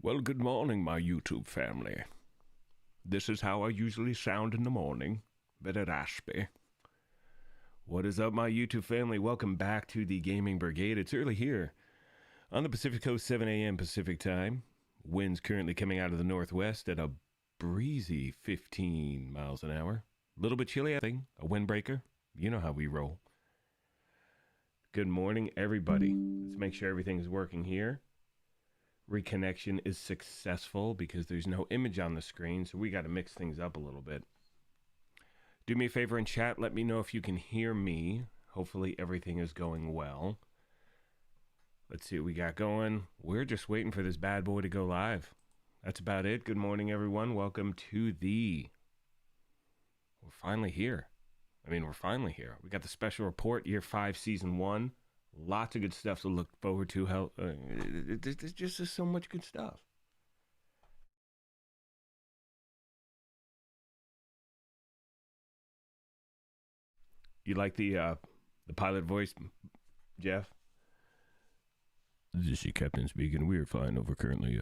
Well, good morning, my YouTube family. This is how I usually sound in the morning, bit raspy. What is up, my YouTube family? Welcome back to the Gaming Brigade. It's early here on the Pacific Coast, 7 a.m. Pacific time. Winds currently coming out of the northwest at a breezy 15 miles an hour. A little bit chilly, I think. A windbreaker. You know how we roll. Good morning, everybody. Let's make sure everything is working here. Reconnection is successful because there's no image on the screen, so we got to mix things up a little bit. Do me a favor in chat, let me know if you can hear me. Hopefully everything is going well. Let's see what we got going. We're just waiting for this bad boy to go live. That's about it. Good morning, everyone. Welcome to the... We're finally here. We're finally here. We got the special report, Year 5, Season 1. Lots of good stuff to look forward to. There's just so much good stuff. You like the pilot voice, Jeff? This is your captain speaking. We are flying over currently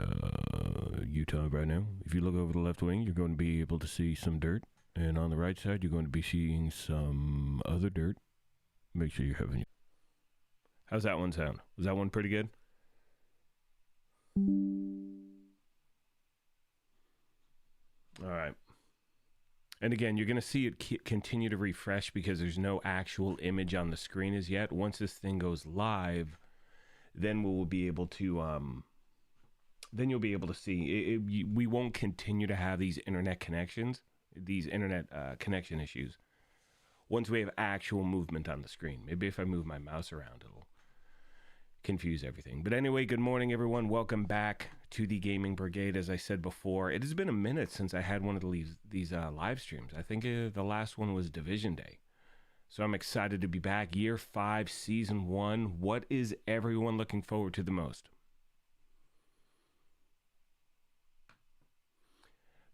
Utah right now. If you look over the left wing, you're going to be able to see some dirt. And on the right side, you're going to be seeing some other dirt. Make sure you're having... How's that one sound? Was that one pretty good? All right. And again, you're going to see it continue to refresh because there's no actual image on the screen as yet. Once this thing goes live, then we'll be able to then you'll be able to see we won't continue to have these internet connections, these internet connection issues. Once we have actual movement on the screen. Maybe if I move my mouse around, it'll confuse everything. But anyway, good morning, everyone. Welcome back to the Gaming Brigade. As I said before, it has been a minute since I had one of these live streams. I think the last one was Division Day. So I'm excited to be back. Year 5, Season 1. What is everyone looking forward to the most?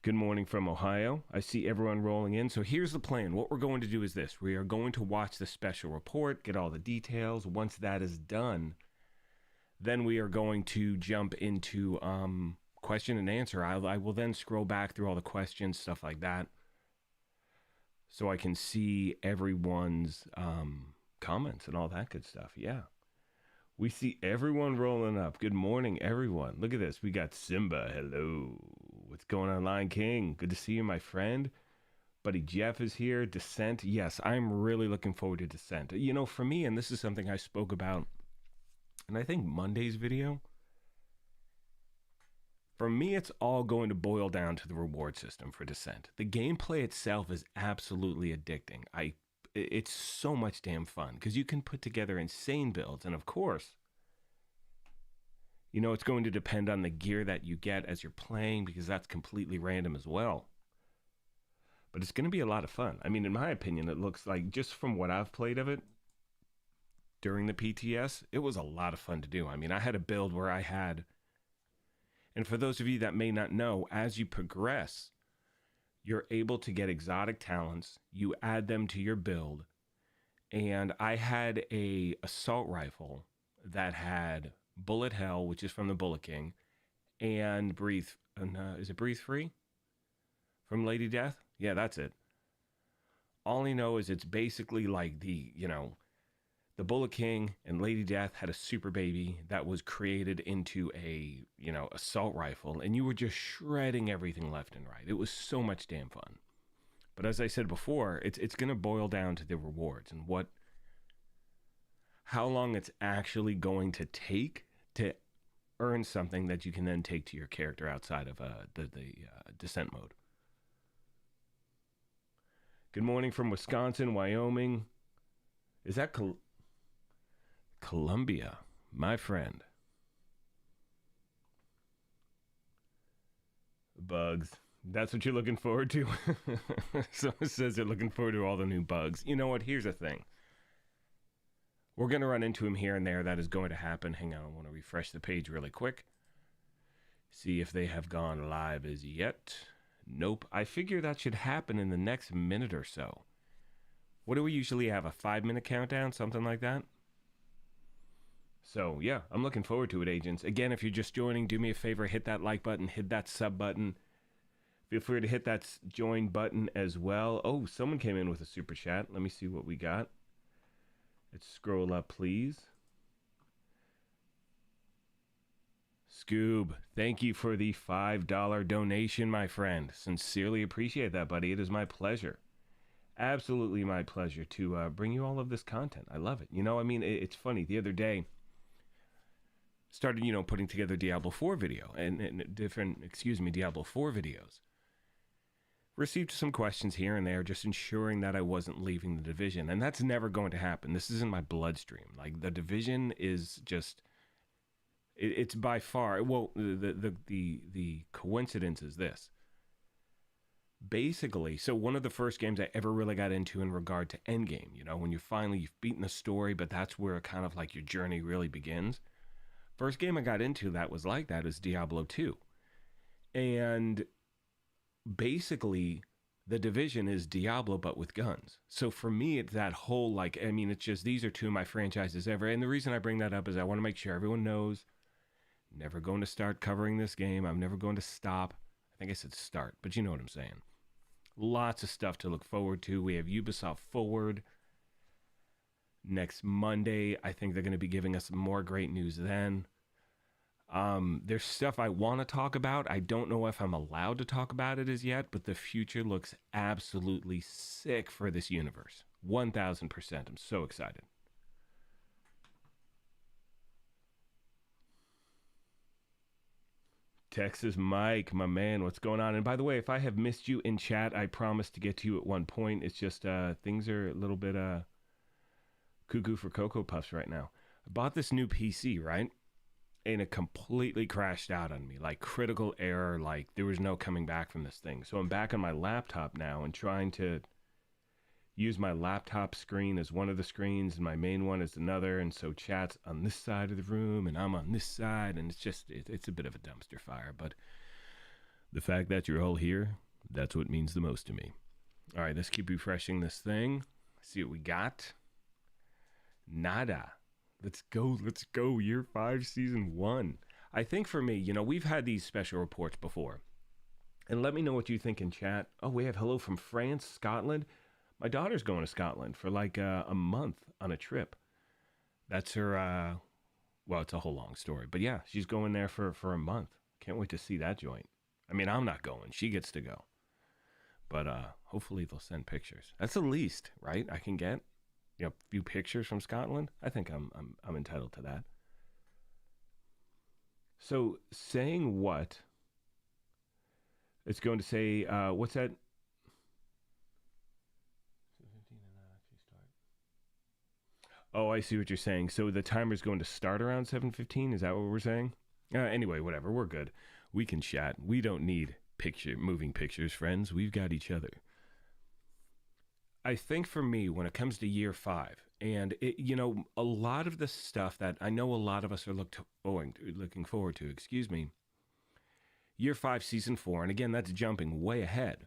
Good morning from Ohio. I see everyone rolling in. So here's the plan. What we're going to do is this. We are going to watch the special report, get all the details. Once that is done, then we are going to jump into question and answer. I will then scroll back through all the questions, stuff like that, so I can see everyone's comments and all that good stuff. Yeah. We see everyone rolling up. Good morning, everyone. Look at this. We got Simba. Hello. What's going on, Lion King? Good to see you, my friend. Buddy Jeff is here. Descent. Yes, I'm really looking forward to Descent. You know, for me, and this is something I spoke about, and I think Monday's video, for me, it's all going to boil down to the reward system for Descent. The gameplay itself is absolutely addicting. It's so much damn fun because you can put together insane builds. And of course, you know, it's going to depend on the gear that you get as you're playing because that's completely random as well. But it's going to be a lot of fun. I mean, in my opinion, it looks like, just from what I've played of it during the PTS, it was a lot of fun to do. I mean, I had a build where I had, and for those of you that may not know, as you progress, you're able to get exotic talents. You add them to your build. And I had a assault rifle that had Bullet Hell, which is from the Bullet King, and Breathe. Is it Breathe Free from Lady Death? Yeah, that's it. All I know is it's basically like the Bullet King and Lady Death had a super baby that was created into a, assault rifle, and you were just shredding everything left and right. It was so much damn fun. But as I said before, it's going to boil down to the rewards and how long it's actually going to take to earn something that you can then take to your character outside of the Descent mode. Good morning from Wisconsin, Wyoming. Is that Columbia, my friend? Bugs. That's what you're looking forward to? Someone says they're looking forward to all the new bugs. You know what? Here's the thing. We're going to run into them here and there. That is going to happen. Hang on. I want to refresh the page really quick. See if they have gone live as yet. Nope. I figure that should happen in the next minute or so. What do we usually have? A 5-minute countdown? Something like that? So, yeah, I'm looking forward to it, agents. Again, if you're just joining, do me a favor, hit that like button, hit that sub button. Feel free to hit that join button as well. Oh, someone came in with a super chat. Let me see what we got. Let's scroll up, please. Scoob, thank you for the $5 donation, my friend. Sincerely appreciate that, buddy. It is my pleasure. Absolutely my pleasure to bring you all of this content. I love it. You know, I mean, it's funny. The other day, started, putting together Diablo 4 video and different, Diablo 4 videos. Received some questions here and there, just ensuring that I wasn't leaving the division. And that's never going to happen. This is in my bloodstream. Like, the division is just, it's by far, well, the coincidence is this. Basically, so one of the first games I ever really got into in regard to endgame, when you've beaten the story, but that's where kind of like your journey really begins. First game I got into that was like that is Diablo 2. And basically, the division is Diablo, but with guns. So for me, it's that whole, it's just, these are two of my franchises ever. And the reason I bring that up is I want to make sure everyone knows, never going to start covering this game. I'm never going to stop. I think I said start, but you know what I'm saying. Lots of stuff to look forward to. We have Ubisoft Forward next Monday. I think they're going to be giving us more great news then. There's stuff I want to talk about. I don't know if I'm allowed to talk about it as yet, but the future looks absolutely sick for this universe. 1000%. I'm so excited. Texas Mike, my man, what's going on? And by the way, if I have missed you in chat, I promise to get to you at one point. It's just things are a little bit cuckoo for Cocoa Puffs right now. I bought this new PC, right? And it completely crashed out on me. Like, critical error, like there was no coming back from this thing. So I'm back on my laptop now and trying to use my laptop screen as one of the screens and my main one as another. And so chat's on this side of the room and I'm on this side. And it's just, it's a bit of a dumpster fire. But the fact that you're all here, that's what means the most to me. All right, let's keep refreshing this thing. See what we got. Nada. Let's go. Year 5, Season 1. I think for me, we've had these special reports before. And let me know what you think in chat. Oh, we have hello from France, Scotland. My daughter's going to Scotland for like a month on a trip. That's her, well, it's a whole long story. But yeah, she's going there for a month. Can't wait to see that joint. I mean, I'm not going. She gets to go. But hopefully they'll send pictures. That's the least, right? I can get, a few pictures from Scotland. I think I'm entitled to that. So saying what? It's going to say, what's that? Oh, I see what you're saying. So the timer's going to start around 7:15? Is that what we're saying? Anyway, whatever. We're good. We can chat. We don't need moving pictures, friends. We've got each other. I think for me, when it comes to year 5, and a lot of the stuff that I know a lot of us are looking forward to, year 5, season 4, and again, that's jumping way ahead.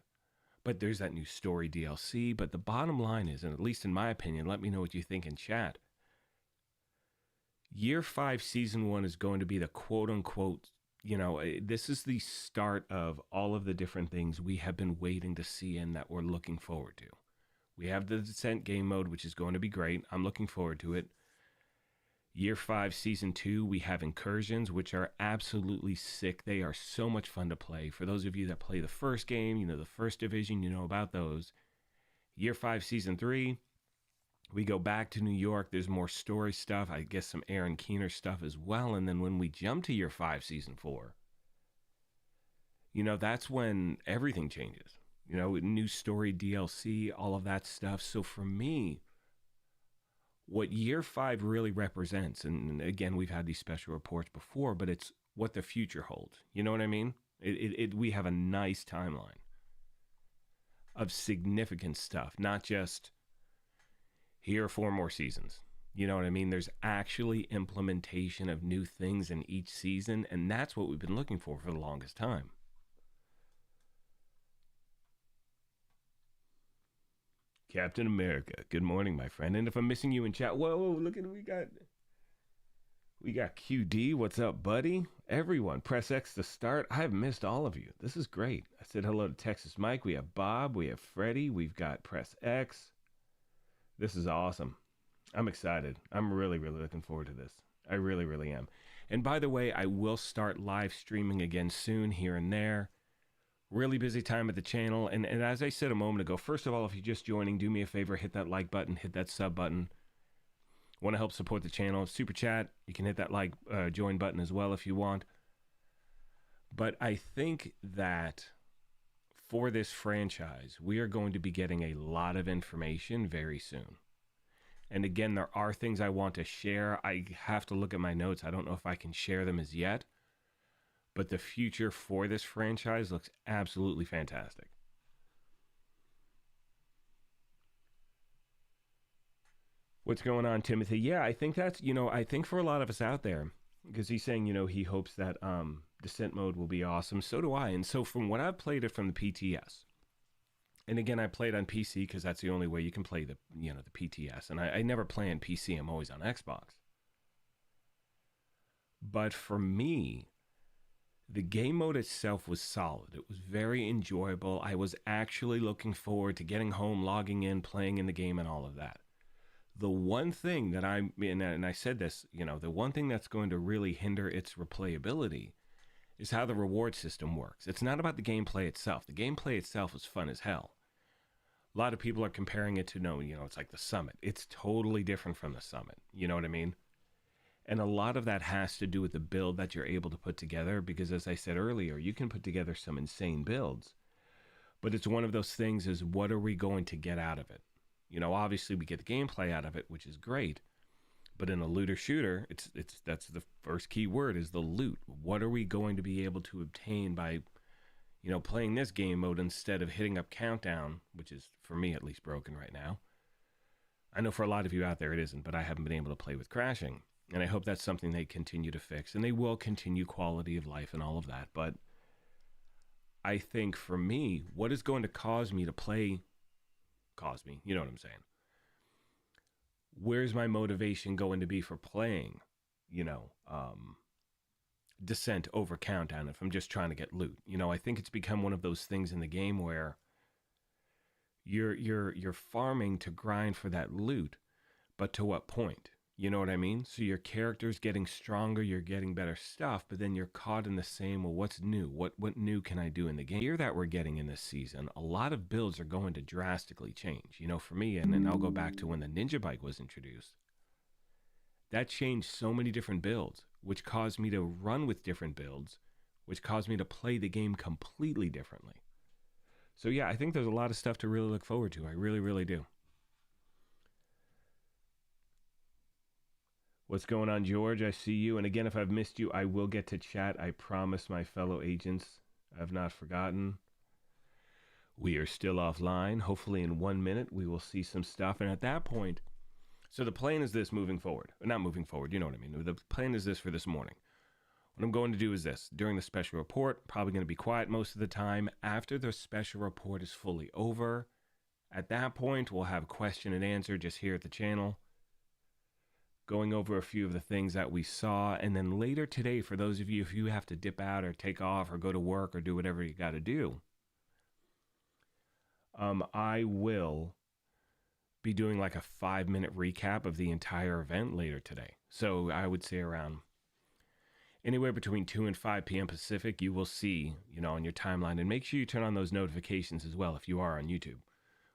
But there's that new story DLC. But the bottom line is, and at least in my opinion, let me know what you think in chat. Year 5, season 1 is going to be the quote unquote, this is the start of all of the different things we have been waiting to see and that we're looking forward to. We have the Descent game mode, which is going to be great. I'm looking forward to it. Year 5, Season 2, we have Incursions, which are absolutely sick. They are so much fun to play. For those of you that play the first game, the first division, you know about those. Year 5, Season 3, we go back to New York. There's more story stuff. I guess some Aaron Keener stuff as well. And then when we jump to Year 5, Season 4, that's when everything changes. New story, DLC, all of that stuff. So for me, what year 5 really represents, and again, we've had these special reports before, but it's what the future holds. You know what I mean? We have a nice timeline of significant stuff, not just here are 4 more seasons. You know what I mean? There's actually implementation of new things in each season, and that's what we've been looking for the longest time. Captain America, good morning, my friend. And if I'm missing you in chat, whoa, look at we We got QD. What's up, buddy? Everyone, press X to start. I've missed all of you. This is great. I said hello to Texas Mike. We have Bob. We have Freddie. We've got press X. This is awesome. I'm excited. I'm really, really looking forward to this. I really, really am. And by the way, I will start live streaming again soon here and there. Really busy time at the channel. And as I said a moment ago, first of all, if you're just joining, do me a favor, hit that like button, hit that sub button. Want to help support the channel, super chat, you can hit that like join button as well if you want. But I think that for this franchise, we are going to be getting a lot of information very soon. And again, there are things I want to share. I have to look at my notes. I don't know if I can share them as yet. But the future for this franchise looks absolutely fantastic. What's going on, Timothy? Yeah, I think that's, I think for a lot of us out there, because he's saying, he hopes that descent mode will be awesome. So do I. And so from what I've played it from the PTS, and again, I played on PC because that's the only way you can play the PTS. And I never play on PC. I'm always on Xbox. But for me, the game mode itself was solid. It was very enjoyable. I was actually looking forward to getting home, logging in, playing in the game and all of that. The one thing that and I said this, the one thing that's going to really hinder its replayability is how the reward system works. It's not about the gameplay itself. The gameplay itself is fun as hell. A lot of people are comparing it to, it's like the Summit. It's totally different from the Summit. You know what I mean? And a lot of that has to do with the build that you're able to put together, because as I said earlier, you can put together some insane builds. But it's one of those things is, what are we going to get out of it? Obviously we get the gameplay out of it, which is great. But in a looter shooter, that's the first key word, is the loot. What are we going to be able to obtain by, playing this game mode instead of hitting up countdown, which is, for me at least, broken right now. I know for a lot of you out there it isn't, but I haven't been able to play with crashing. And I hope that's something they continue to fix. And they will continue quality of life and all of that. But I think for me, what is going to cause me to play, you know what I'm saying? Where's my motivation going to be for playing, Descent over Countdown if I'm just trying to get loot? I think it's become one of those things in the game where you're farming to grind for that loot, but to what point? You know what I mean? So your character's getting stronger, you're getting better stuff, but then you're caught in the same, well, what's new? What new can I do in the game? Here that we're getting in this season, a lot of builds are going to drastically change. For me, and I'll go back to when the Ninja Bike was introduced. That changed so many different builds, which caused me to run with different builds, which caused me to play the game completely differently. So yeah, I think there's a lot of stuff to really look forward to. I really, really do. What's going on, George? I see you. And again, if I've missed you, I will get to chat. I promise, my fellow agents. I've not forgotten. We are still offline. Hopefully in 1 minute, we will see some stuff. And at that point, so the plan is this moving forward. Not moving forward, you know what I mean. The plan is this for this morning. What I'm going to do is this. During the special report, probably going to be quiet most of the time. After the special report is fully over, at that point, we'll have question and answer just here at the channel, going over a few of the things that we saw. And then later today, for those of you, if you have to dip out or take off or go to work or do whatever you got to do, I will be doing like a 5-minute recap of the entire event later today. So I would say around anywhere between 2 and 5 p.m. Pacific, you will see, on your timeline. And make sure you turn on those notifications as well if you are on YouTube,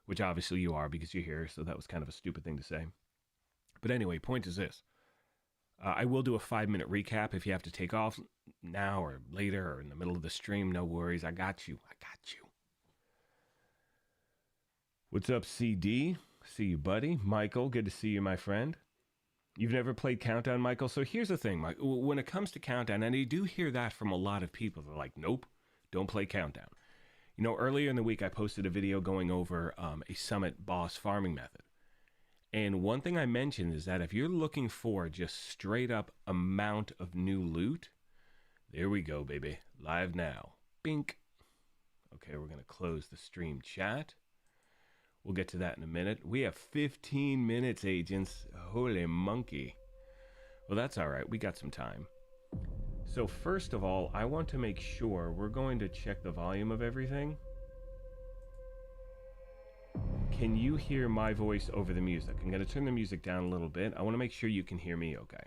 which obviously you are because you're here. So that was kind of a stupid thing to say. But anyway, point is this. I will do a 5-minute recap. If you have to take off now or later or in the middle of the stream, no worries. I got you. What's up, CD? See you, buddy. Michael, good to see you, my friend. You've never played Countdown, Michael? So here's the thing, Mike. When it comes to Countdown, and I do hear that from a lot of people. They're like, nope, don't play Countdown. Earlier in the week, I posted a video going over a Summit boss farming method. And one thing I mentioned is that if you're looking for just straight up amount of new loot, there we go, baby. Live now. Bink. Okay, we're going to close the stream chat. We'll get to that in a minute. We have 15 minutes, agents. Holy monkey. Well, that's all right. We got some time. So first of all, I want to make sure we're going to check the volume of everything. Can you hear my voice over the music? I'm going to turn the music down a little bit. I want to make sure you can hear me okay.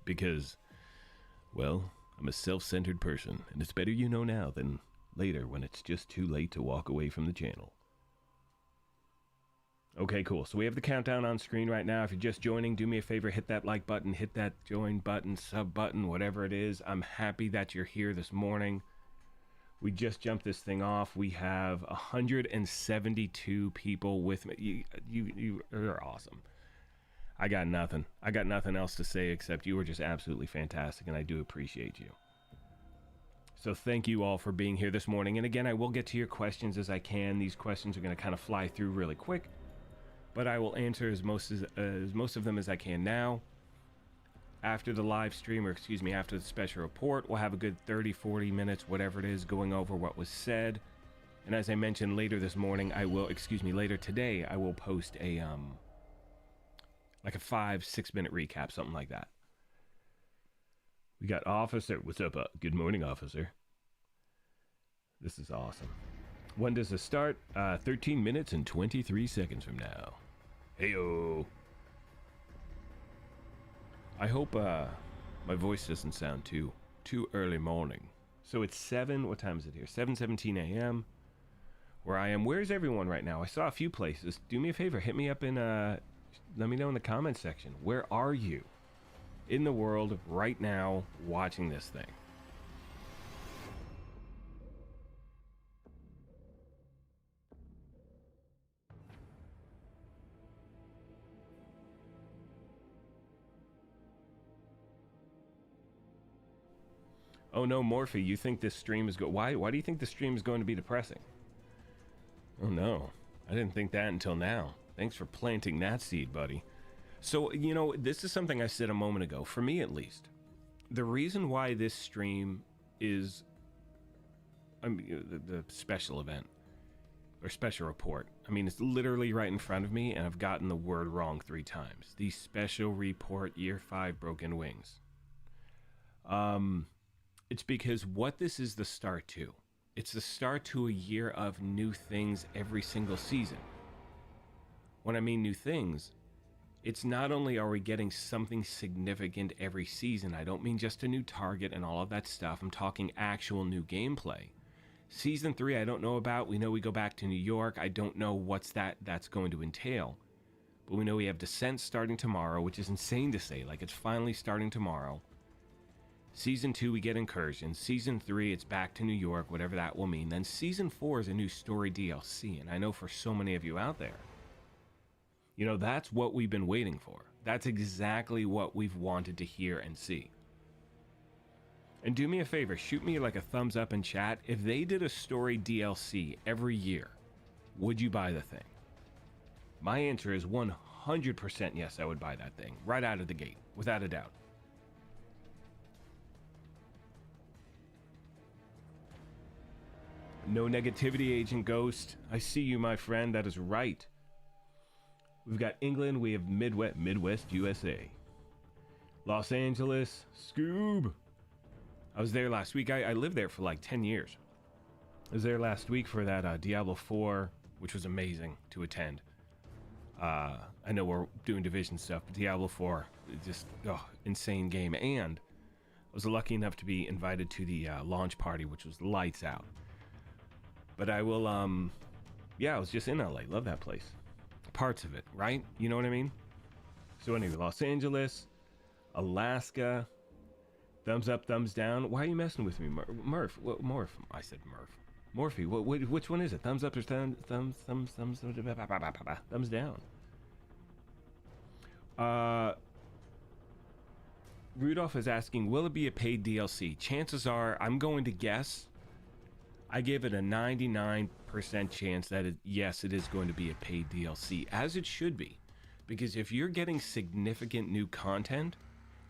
Because, well, I'm a self-centered person, and it's better you know now than later when it's just too late to walk away from the channel. Okay, cool. So we have the countdown on screen right now. If you're just joining, do me a favor, hit that like button, hit that join button, sub button, whatever it is. I'm happy that you're here this morning. We just jumped this thing off. We have 172 people with me. You're awesome. I got nothing. I got nothing else to say except you were just absolutely fantastic, and I do appreciate you. So thank you all for being here this morning. And again, I will get to your questions as I can. These questions are going to kind of fly through really quick, but I will answer as most of them as I can now. After the live stream, or excuse me, after the special report, we'll have a good 30-40 minutes, whatever it is, going over what was said. And as I mentioned, later this morning, later today, I will post a like a 5-6 minute recap, something like that. We got Officer. What's up? Good morning, Officer. This is awesome. When does this start? 13 minutes and 23 seconds from now. Heyo. I hope my voice doesn't sound too early morning. So it's 7, what time is it here? 7:17 a.m. where I am. Where's everyone right now? I saw a few places. Do me a favor, hit me up in, let me know in the comments section. Where are you in the world right now watching this thing? Oh no, Morphe, you think this stream is why do you think the stream is going to be depressing? Oh no, I didn't think that until now. Thanks for planting that seed, buddy. So, you know, this is something I said a moment ago, for me at least. The reason why this stream is the special event, or special report, I mean, it's literally right in front of me, and I've gotten the word wrong 3 times. The special report, year 5, Broken Wings. It's because what this is the start to. It's the start to a year of new things every single season. When I mean new things, it's not only are we getting something significant every season, I don't mean just a new target and all of that stuff, I'm talking actual new gameplay. Season 3 I don't know about, we know we go back to New York, I don't know what's that's going to entail. But we know we have Descent starting tomorrow, which is insane to say, like it's finally starting tomorrow. Season 2 we get Incursion, Season 3 it's back to New York, whatever that will mean. Then Season 4 is a new story DLC, and I know for so many of you out there, you know, that's what we've been waiting for. That's exactly what we've wanted to hear and see. And do me a favor, shoot me like a thumbs up in chat. If they did a story DLC every year, would you buy the thing? My answer is 100% yes, I would buy that thing, right out of the gate, without a doubt. No negativity, Agent Ghost. I see you, my friend. That is right. We've got England. We have Midwest USA. Los Angeles. Scoob. I was there last week. I lived there for like 10 years. I was there last week for that Diablo 4, which was amazing to attend. I know we're doing Division stuff, but Diablo 4, just insane game. And I was lucky enough to be invited to the launch party, which was lights out. But I will, I was just in LA. Love that place. Parts of it, right? You know what I mean? So anyway, Los Angeles, Alaska, thumbs up, thumbs down. Why are you messing with me, Murph? What, Morph? I said Murph. Morphe, which one is it? Thumbs up or thumbs down? Rudolph is asking, will it be a paid DLC? Chances are, I'm going to guess, I give it a 99% chance that yes, it is going to be a paid DLC, as it should be. Because if you're getting significant new content,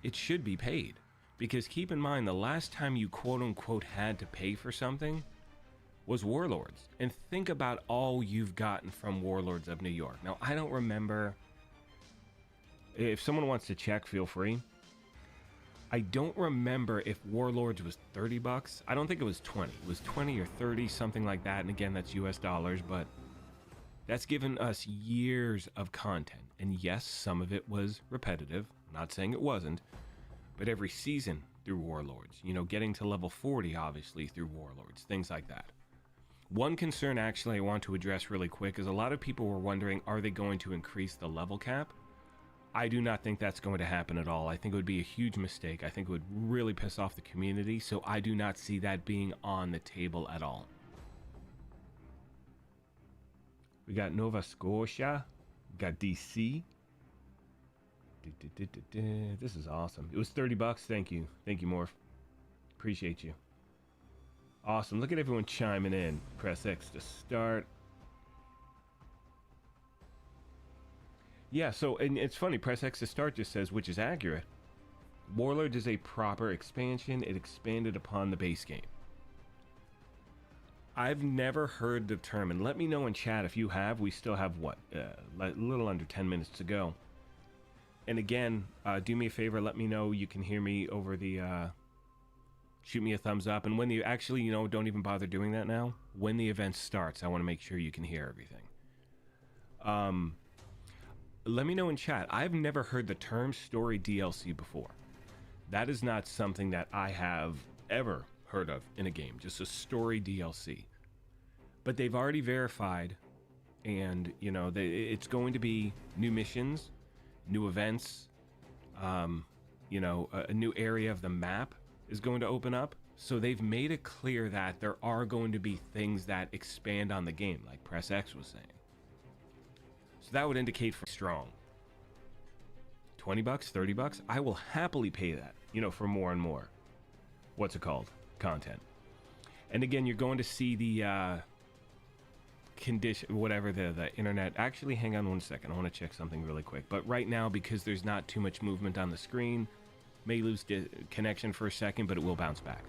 it should be paid. Because keep in mind, the last time you quote-unquote had to pay for something was Warlords. And think about all you've gotten from Warlords of New York. Now, I don't remember. If someone wants to check, feel free. I don't remember if Warlords was 30 bucks. I don't think it was 20. It was 20 or 30, something like that. And again, that's US dollars, but that's given us years of content. And yes, some of it was repetitive. I'm not saying it wasn't, but every season through Warlords, you know, getting to level 40, obviously, through Warlords, things like that. One concern, actually, I want to address really quick is a lot of people were wondering, are they going to increase the level cap? I do not think that's going to happen at all. I think it would be a huge mistake. I think it would really piss off the community, so I do not see that being on the table at all. We got Nova Scotia. We got DC. This is awesome. It was 30 bucks. Thank you. Thank you, Morph. Appreciate you. Awesome. Look at everyone chiming in. Press X to start. Yeah, so, and it's funny, press X to start just says, which is accurate. Warlords is a proper expansion. It expanded upon the base game. I've never heard the term, and let me know in chat if you have. We still have, what, a little under 10 minutes to go. And again, do me a favor, let me know you can hear me over the, shoot me a thumbs up. And when you actually, you know, don't even bother doing that now. When the event starts, I want to make sure you can hear everything. Let me know in chat. I've never heard the term story DLC before. That is not something that I have ever heard of in a game, just a story DLC. But they've already verified, and, you know, it's going to be new missions, new events, you know, a new area of the map is going to open up. So they've made it clear that there are going to be things that expand on the game, like Press X was saying. So that would indicate for strong. 20 bucks, 30 bucks, I will happily pay that, you know, for more and more. What's it called? Content. And again, you're going to see the condition, whatever the internet. Actually, hang on one second. I want to check something really quick. But right now, because there's not too much movement on the screen, may lose connection for a second, but it will bounce back.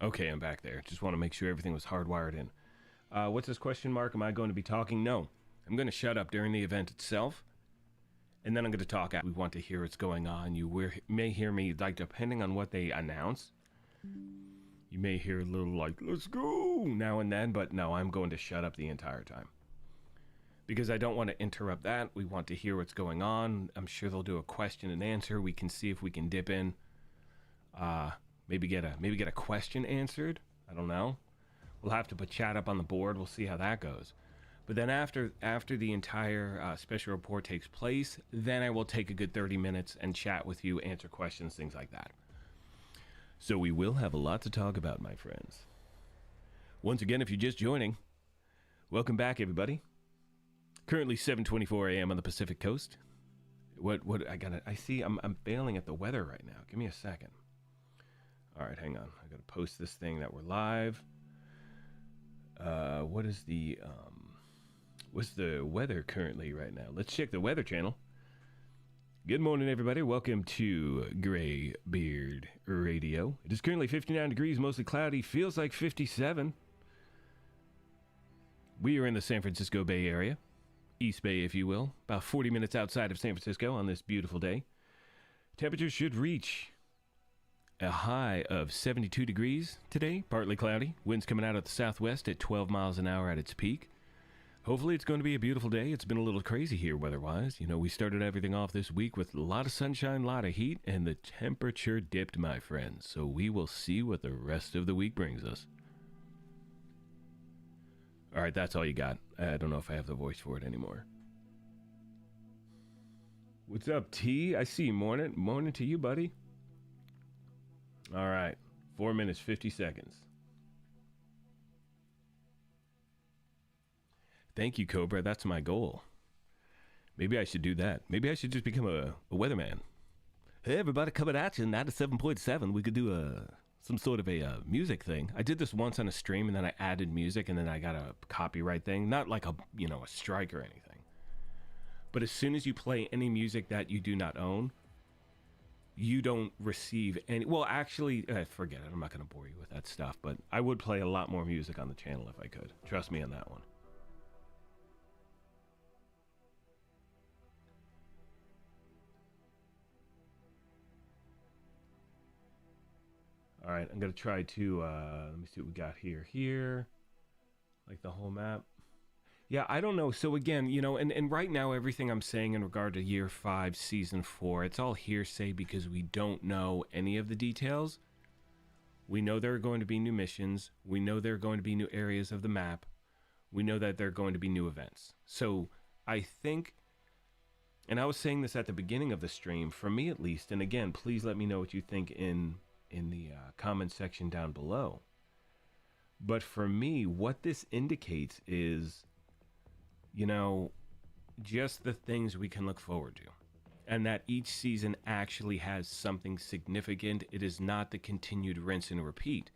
Okay, I'm back there. Just want to make sure everything was hardwired in. What's this question mark? Am I going to be talking? No. I'm going to shut up during the event itself, and then I'm going to talk. We want to hear what's going on. You may hear me, like, depending on what they announce, you may hear a little, like, let's go, now and then, but no, I'm going to shut up the entire time. Because I don't want to interrupt that. We want to hear what's going on. I'm sure they'll do a question and answer. We can see if we can dip in. Maybe get a question answered. I don't know. We'll have to put chat up on the board. We'll see how that goes. But then after the entire special report takes place, then I will take a good 30 minutes and chat with you, answer questions, things like that. So we will have a lot to talk about, my friends. Once again, if you're just joining, welcome back, everybody. Currently 7:24 a.m. on the Pacific Coast. I see I'm failing at the weather right now. Give me a second. All right, hang on. I got to post this thing that we're live. What's the weather currently right now? Let's check the Weather Channel. Good morning, everybody. Welcome to Gray Beard Radio. It is currently 59 degrees, mostly cloudy. Feels like 57. We are in the San Francisco Bay Area. East Bay, if you will. About 40 minutes outside of San Francisco on this beautiful day. Temperatures should reach a high of 72 degrees today, partly cloudy. Winds coming out of the southwest at 12 miles an hour at its peak. Hopefully it's going to be a beautiful day. It's been a little crazy here weather-wise. You know, we started everything off this week with a lot of sunshine, a lot of heat, and the temperature dipped, my friends. So we will see what the rest of the week brings us. All right, that's all you got. I don't know if I have the voice for it anymore. What's up, T? I see you. Morning to you, buddy. All right, 4 minutes, 50 seconds. Thank you, Cobra. That's my goal. Maybe I should do that. Maybe I should just become a weatherman. Hey, everybody, coming at you, 97.7. We could do some sort of a music thing. I did this once on a stream, and then I added music, and then I got a copyright thing. Not like a strike or anything. But as soon as you play any music that you do not own, you don't receive any. Well, actually, forget it. I'm not going to bore you with that stuff. But I would play a lot more music on the channel if I could. Trust me on that one. All right, I'm going to try to, let me see what we got here. Here, like the whole map. Yeah, I don't know. So again, and right now everything I'm saying in regard to year 5, season 4, it's all hearsay because we don't know any of the details. We know there are going to be new missions. We know there are going to be new areas of the map. We know that there are going to be new events. So I think, and I was saying this at the beginning of the stream, for me at least, and again, please let me know what you think in the comment section down below. But for me, what this indicates is, just the things we can look forward to. And that each season actually has something significant. It is not the continued rinse and repeat.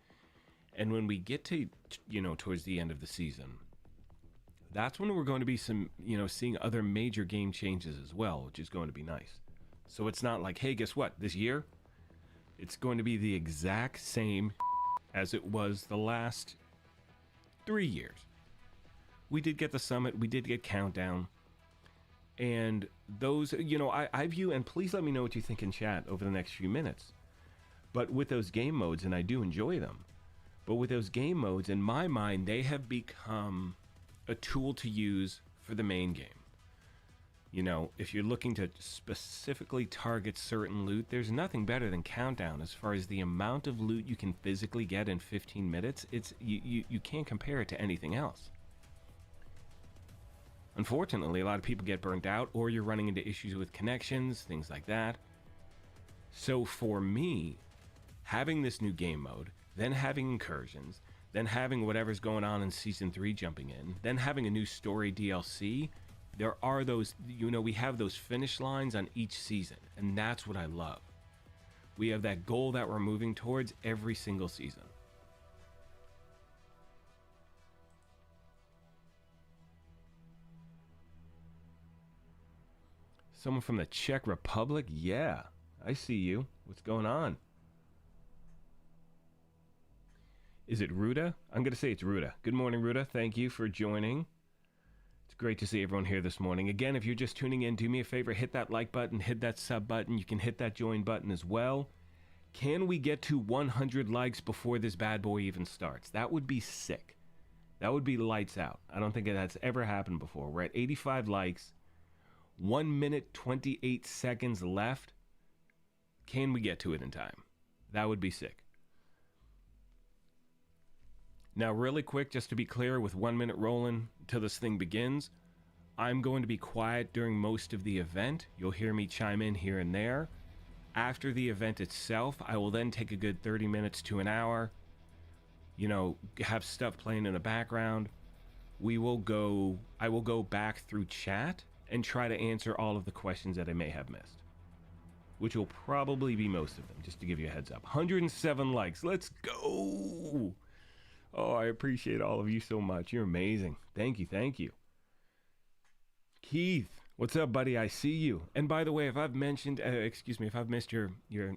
And when we get to, towards the end of the season, that's when we're going to be seeing other major game changes as well, which is going to be nice. So it's not like, hey, guess what? This year, it's going to be the exact same as it was the last 3 years. We did get the summit, we did get countdown, and those, I view, and please let me know what you think in chat over the next few minutes, but with those game modes, and I do enjoy them, but with those game modes, in my mind, they have become a tool to use for the main game. If you're looking to specifically target certain loot, there's nothing better than countdown as far as the amount of loot you can physically get in 15 minutes. It's you can't compare it to anything else. Unfortunately, a lot of people get burnt out, or you're running into issues with connections, things like that. So for me, having this new game mode, then having incursions, then having whatever's going on in Season 3 jumping in, then having a new story DLC, there are those, we have those finish lines on each season, and that's what I love. We have that goal that we're moving towards every single season. Someone from the Czech Republic? Yeah, I see you. What's going on? Is it Ruda? I'm going to say it's Ruda. Good morning, Ruda. Thank you for joining. It's great to see everyone here this morning. Again, if you're just tuning in, do me a favor, hit that like button, hit that sub button. You can hit that join button as well. Can we get to 100 likes before this bad boy even starts? That would be sick. That would be lights out. I don't think that's ever happened before. We're at 85 likes. 1 minute, 28 seconds left. Can we get to it in time? That would be sick. Now, really quick, just to be clear, with 1 minute rolling till this thing begins, I'm going to be quiet during most of the event. You'll hear me chime in here and there. After the event itself, I will then take a good 30 minutes to an hour, have stuff playing in the background. I will go back through chat and try to answer all of the questions that I may have missed, which will probably be most of them, just to give you a heads up. 107 likes. Let's go. Oh, I appreciate all of you so much. You're amazing. Thank you. Thank you. Keith, what's up, buddy? I see you. And by the way, if I've mentioned, if I've missed your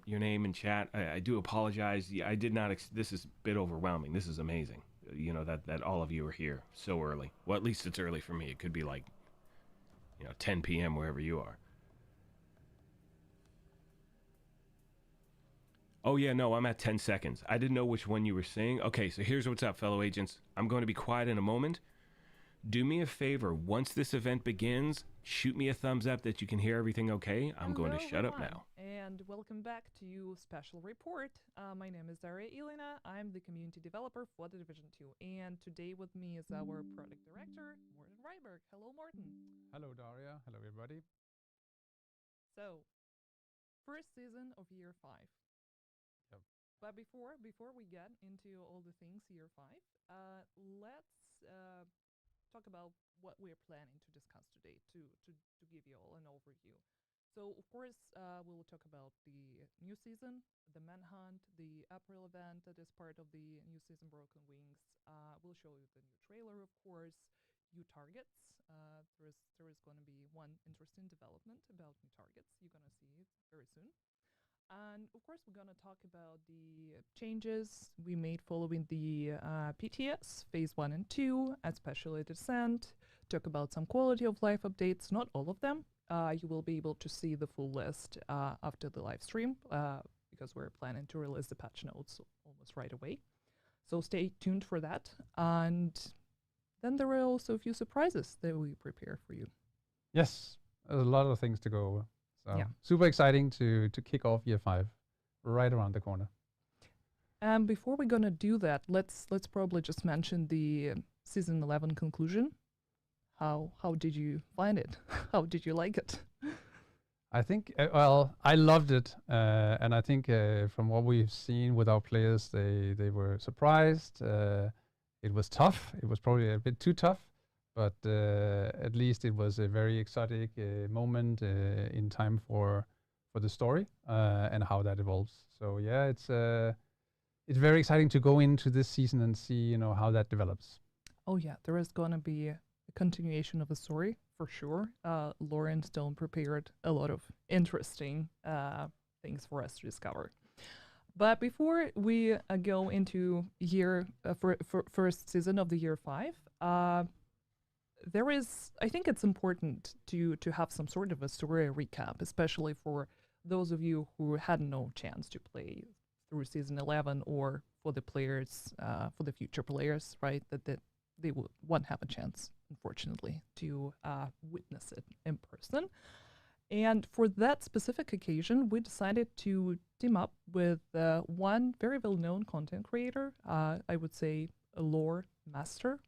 name in chat, I do apologize. I did not, this is a bit overwhelming. This is amazing. That all of you are here so early. Well, at least it's early for me. It could be like, 10 p.m. wherever you are. Oh, yeah, no, I'm at 10 seconds. I didn't know which one you were saying. Okay, so here's what's up, fellow agents. I'm going to be quiet in a moment. Do me a favor. Once this event begins, shoot me a thumbs up that you can hear everything okay. I'm going to shut up now. And welcome back to Special Report. My name is Daria Ilina. I'm the community developer for the Division 2. And today with me is our product director, Morten Reiberg. Hello, Morten. Hello, Daria. Hello, everybody. So, first season of year 5. Yep. But before we get into all the things year 5, let's talk about what we're planning to discuss today to give you all an overview. So, of course, we will talk about the new season, the manhunt, the April event that is part of the new season Broken Wings. We'll show you the new trailer, of course, new targets. There is going to be one interesting development about new targets. You're going to see it very soon. And of course, we're going to talk about the changes we made following the PTS phase 1 and 2, especially Descent. Talk about some quality of life updates, not all of them. You will be able to see the full list after the live stream because we're planning to release the patch notes almost right away. So stay tuned for that. And then there are also a few surprises that we prepare for you. Yes, there's a lot of things to go over. So Yeah. super exciting to kick off year 5 right around the corner. And before we're gonna do that, let's probably just mention the season 11 conclusion. How did you find it? How did you like it? I think, well, I loved it. And I think from what we've seen with our players, they were surprised. It was tough. It was probably a bit too tough, but at least it was a very exotic moment in time for the story and how that evolves. So yeah, it's very exciting to go into this season and see, how that develops. Oh yeah, there is gonna be a continuation of the story for sure. Lauren Stone prepared a lot of interesting things for us to discover. But before we go into first season of the year 5, I think it's important to have some sort of a story recap, especially for those of you who had no chance to play through season 11, or for the players, for the future players, right? That they won't have a chance, unfortunately, to witness it in person. And for that specific occasion, we decided to team up with one very well-known content creator, I would say a lore master.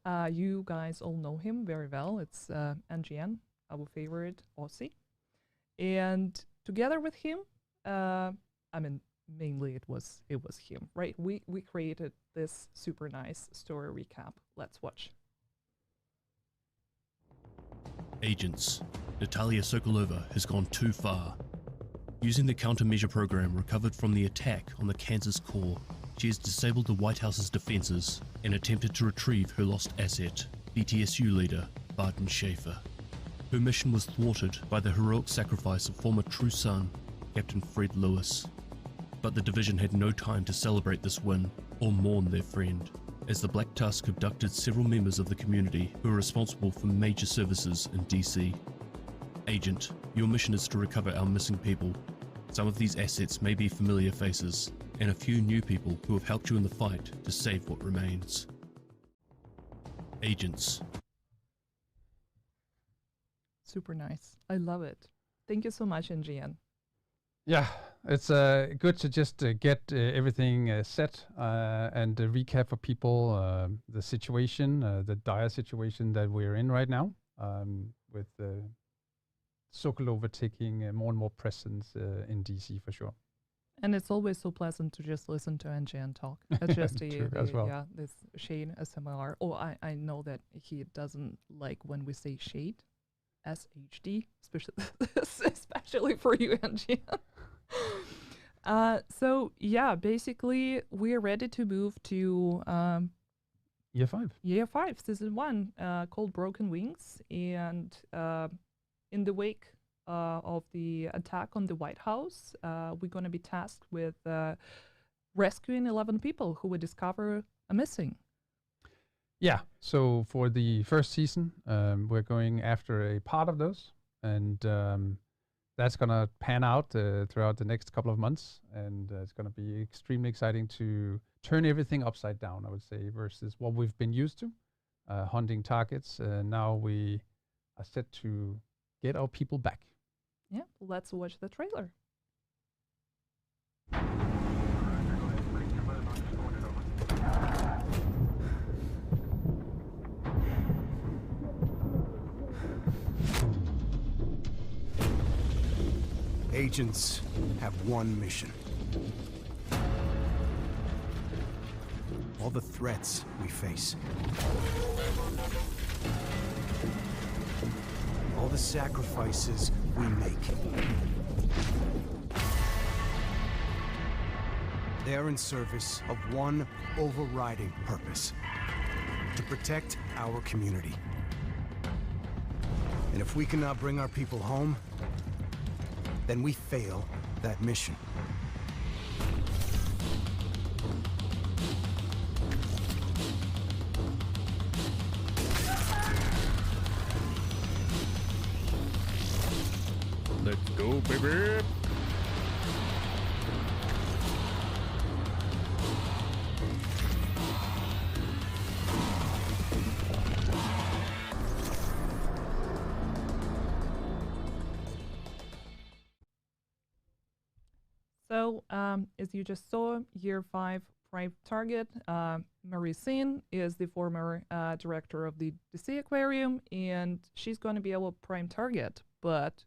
You guys all know him very well. It's NGN, our favorite Aussie. And together with him, mainly it was him, right? We created this super nice story recap. Let's watch. Agents, Natalia Sokolova has gone too far. Using the countermeasure program recovered from the attack on the Kansas core, she has disabled the White House's defenses and attempted to retrieve her lost asset, BTSU leader Barton Schaefer. Her mission was thwarted by the heroic sacrifice of former True Son, Captain Fred Lewis. But the division had no time to celebrate this win or mourn their friend, as the Black Tusk abducted several members of the community who are responsible for major services in DC. Agent, your mission is to recover our missing people. Some of these assets may be familiar faces, and a few new people who have helped you in the fight to save what remains. Agents. Super nice. I love it. Thank you so much, NGN. Yeah, it's good to just get everything set and recap for people the situation, the dire situation that we're in right now, with Sokolova taking more and more presence in DC for sure. And it's always so pleasant to just listen to NGN talk. It's just True as well. Yeah, this Shane SMR. Oh, I know that he doesn't like when we say shade, SHD, especially for you, NGN. So yeah, basically we're ready to move to Year 5. Year 5, Season 1, called Broken Wings. And in the wake of the attack on the White House, we're going to be tasked with rescuing 11 people who we discover are missing. Yeah, so for the first season, we're going after a part of those, and that's going to pan out throughout the next couple of months, and it's going to be extremely exciting to turn everything upside down, I would say, versus what we've been used to, hunting targets. Now we are set to get our people back. Yeah, let's watch the trailer. Agents have one mission. All the threats we face. All the sacrifices we make. They're in service of one overriding purpose: to protect our community. And if we cannot bring our people home, then we fail that mission. Let's go, baby! So, as you just saw, Year 5 prime target, Marie Sin is the former director of the DC Aquarium, and she's going to be our prime target, but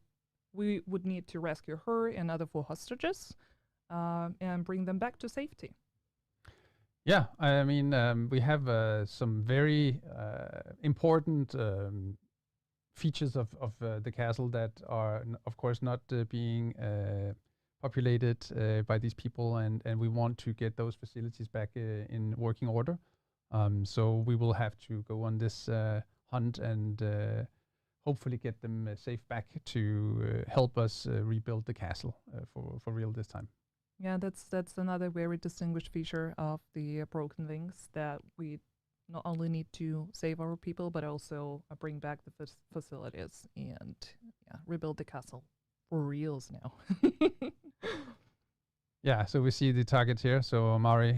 we would need to rescue her and other 4 hostages and bring them back to safety. Yeah, I mean, we have some very important features of the castle that are, of course, not being populated by these people, and we want to get those facilities back in working order. So we will have to go on this hunt and hopefully get them safe back to help us rebuild the castle for real this time. Yeah, that's another very distinguished feature of the Broken Wings, that we not only need to save our people, but also bring back the facilities and rebuild the castle for reals now. Yeah, so we see the target here. So Mari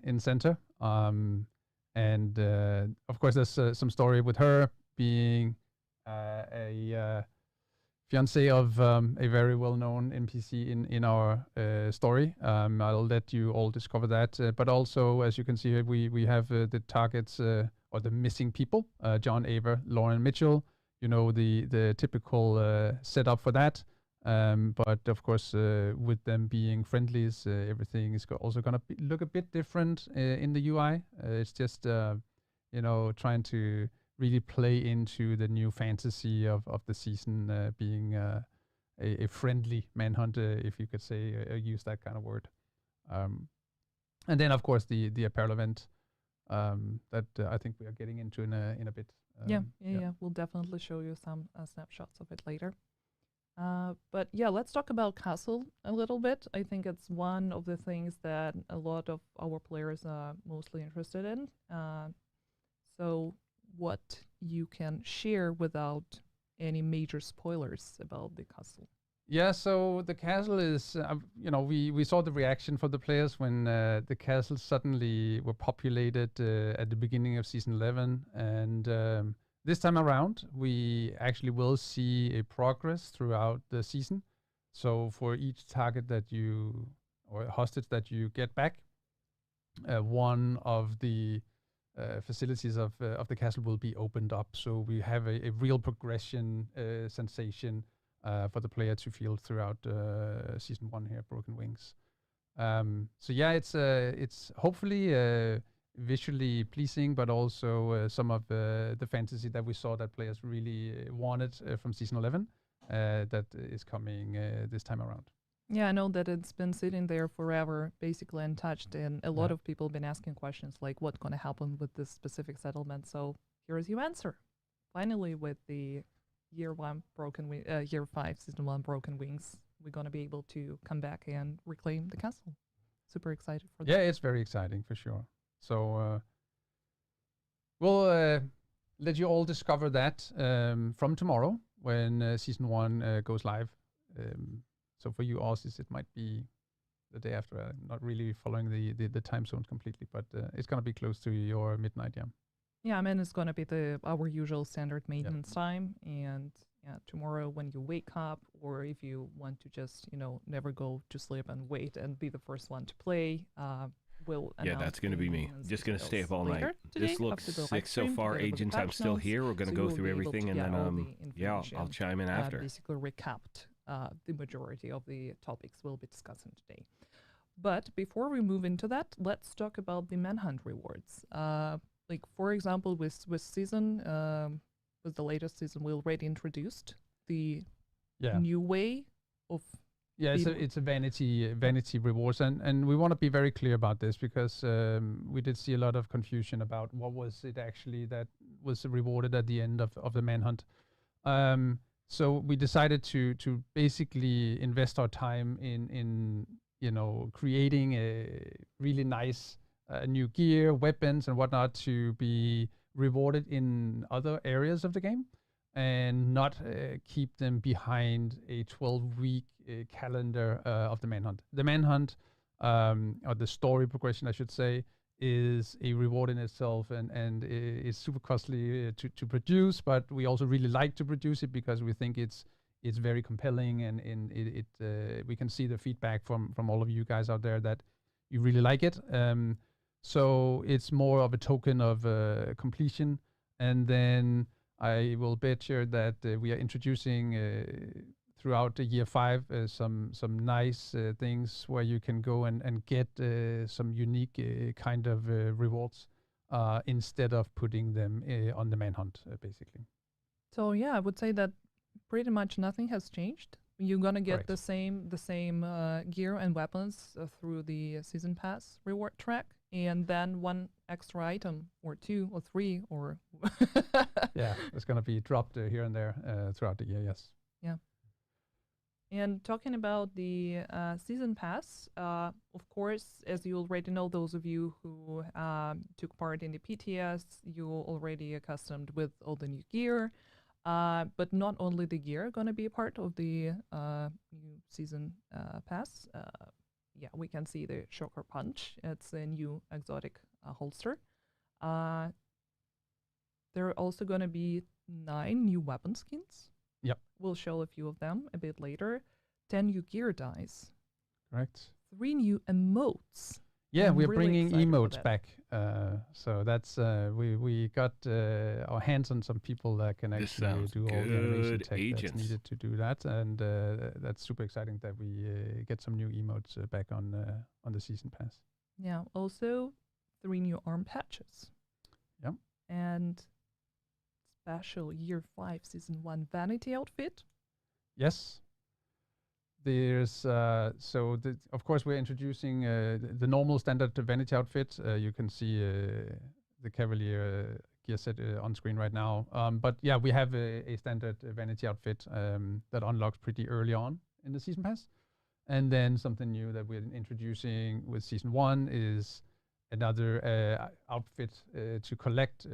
in center. And of course, there's some story with her being a fiancé of a very well-known NPC in our story. I'll let you all discover that. But also, as you can see here, we have the targets or the missing people, John Aver, Lauren Mitchell. You know, the typical setup for that. But of course, with them being friendlies, everything is also going to look a bit different in the UI. It's just, trying to really play into the new fantasy of the season, being a friendly manhunt, if you could say, use that kind of word. And then, of course, the apparel event that I think we are getting into in a bit. Yeah. We'll definitely show you some snapshots of it later. But yeah, let's talk about castle a little bit. I think it's one of the things that a lot of our players are mostly interested in. So what you can share without any major spoilers about the castle. Yeah, so the castle is, we saw the reaction from the players when the castle suddenly were populated at the beginning of season 11. And this time around, we actually will see a progress throughout the season. So for each target or hostage that you get back, one of the facilities of the castle will be opened up. So we have a real progression sensation for the player to feel throughout season 1 here, Broken Wings. So yeah, it's hopefully visually pleasing, but also some of the fantasy that we saw that players really wanted from season 11 that is coming this time around. Yeah, I know that it's been sitting there forever, basically untouched, and a lot of people have been asking questions like, what's going to happen with this specific settlement? So here's your answer. Finally, with the Year 5 season 1 Broken Wings, we're going to be able to come back and reclaim the castle. Super excited for that. Yeah, it's very exciting for sure. So we'll let you all discover that from tomorrow when season 1 goes live. So for you Aussies, it might be the day after. I'm not really following the time zones completely, but it's going to be close to your midnight, yeah. Yeah, I mean, it's going to be our usual standard maintenance time. And tomorrow when you wake up, or if you want to just, never go to sleep and wait and be the first one to play, we'll announce. Yeah, that's going to be me. Just going to stay up all night. Today, this looks sick so far, agents. I'm still here. We're going to go through everything, and then I'll chime in after. Basically recapped the majority of the topics we'll be discussing today. But before we move into that, let's talk about the manhunt rewards. Like, for example, with the latest season, we already introduced the new way of. Yeah, it's a vanity rewards, and we want to be very clear about this because we did see a lot of confusion about what was it actually that was rewarded at the end of the manhunt. So we decided to basically invest our time in creating a really nice new gear, weapons, and whatnot to be rewarded in other areas of the game, and not keep them behind a 12-week calendar of the manhunt. The manhunt, or the story progression, I should say, is a reward in itself, and it's super costly to produce. But we also really like to produce it because we think it's very compelling, and we can see the feedback from all of you guys out there that you really like it. So it's more of a token of completion, and then I will bet you that we are introducing throughout the year 5 some nice things where you can go and get some unique kind of rewards instead of putting them on the manhunt, basically. So yeah, I would say that pretty much nothing has changed. You're gonna get Correct. the same gear and weapons through the season pass reward track, and then one extra item or 2 or 3 or Yeah, it's gonna be dropped here and there throughout the year. Yes. Yeah. And talking about the season pass, of course, as you already know, those of you who took part in the PTS, you're already accustomed with all the new gear. But not only the gear going to be a part of the new season pass. Yeah, we can see the Shocker Punch. It's a new exotic holster. There are also going to be 9 new weapon skins. Yep. We'll show a few of them a bit later. 10 new gear dice. Correct. 3 new emotes. Yeah, I'm we're really bringing excited for emotes that. back. So that's we got our hands on some people that can This actually sounds do all the animation good, tech agents. that's needed to do that, and that's super exciting that we get some new emotes back on the season pass. Yeah, also 3 new arm patches. Yep. And special year 5 season 1 vanity outfit. Yes. There's of course we're introducing the normal standard vanity outfit. You can see the Cavalier gear set on screen right now. But yeah, we have a standard vanity outfit that unlocks pretty early on in the season pass. And then something new that we're introducing with season 1 is another outfit to collect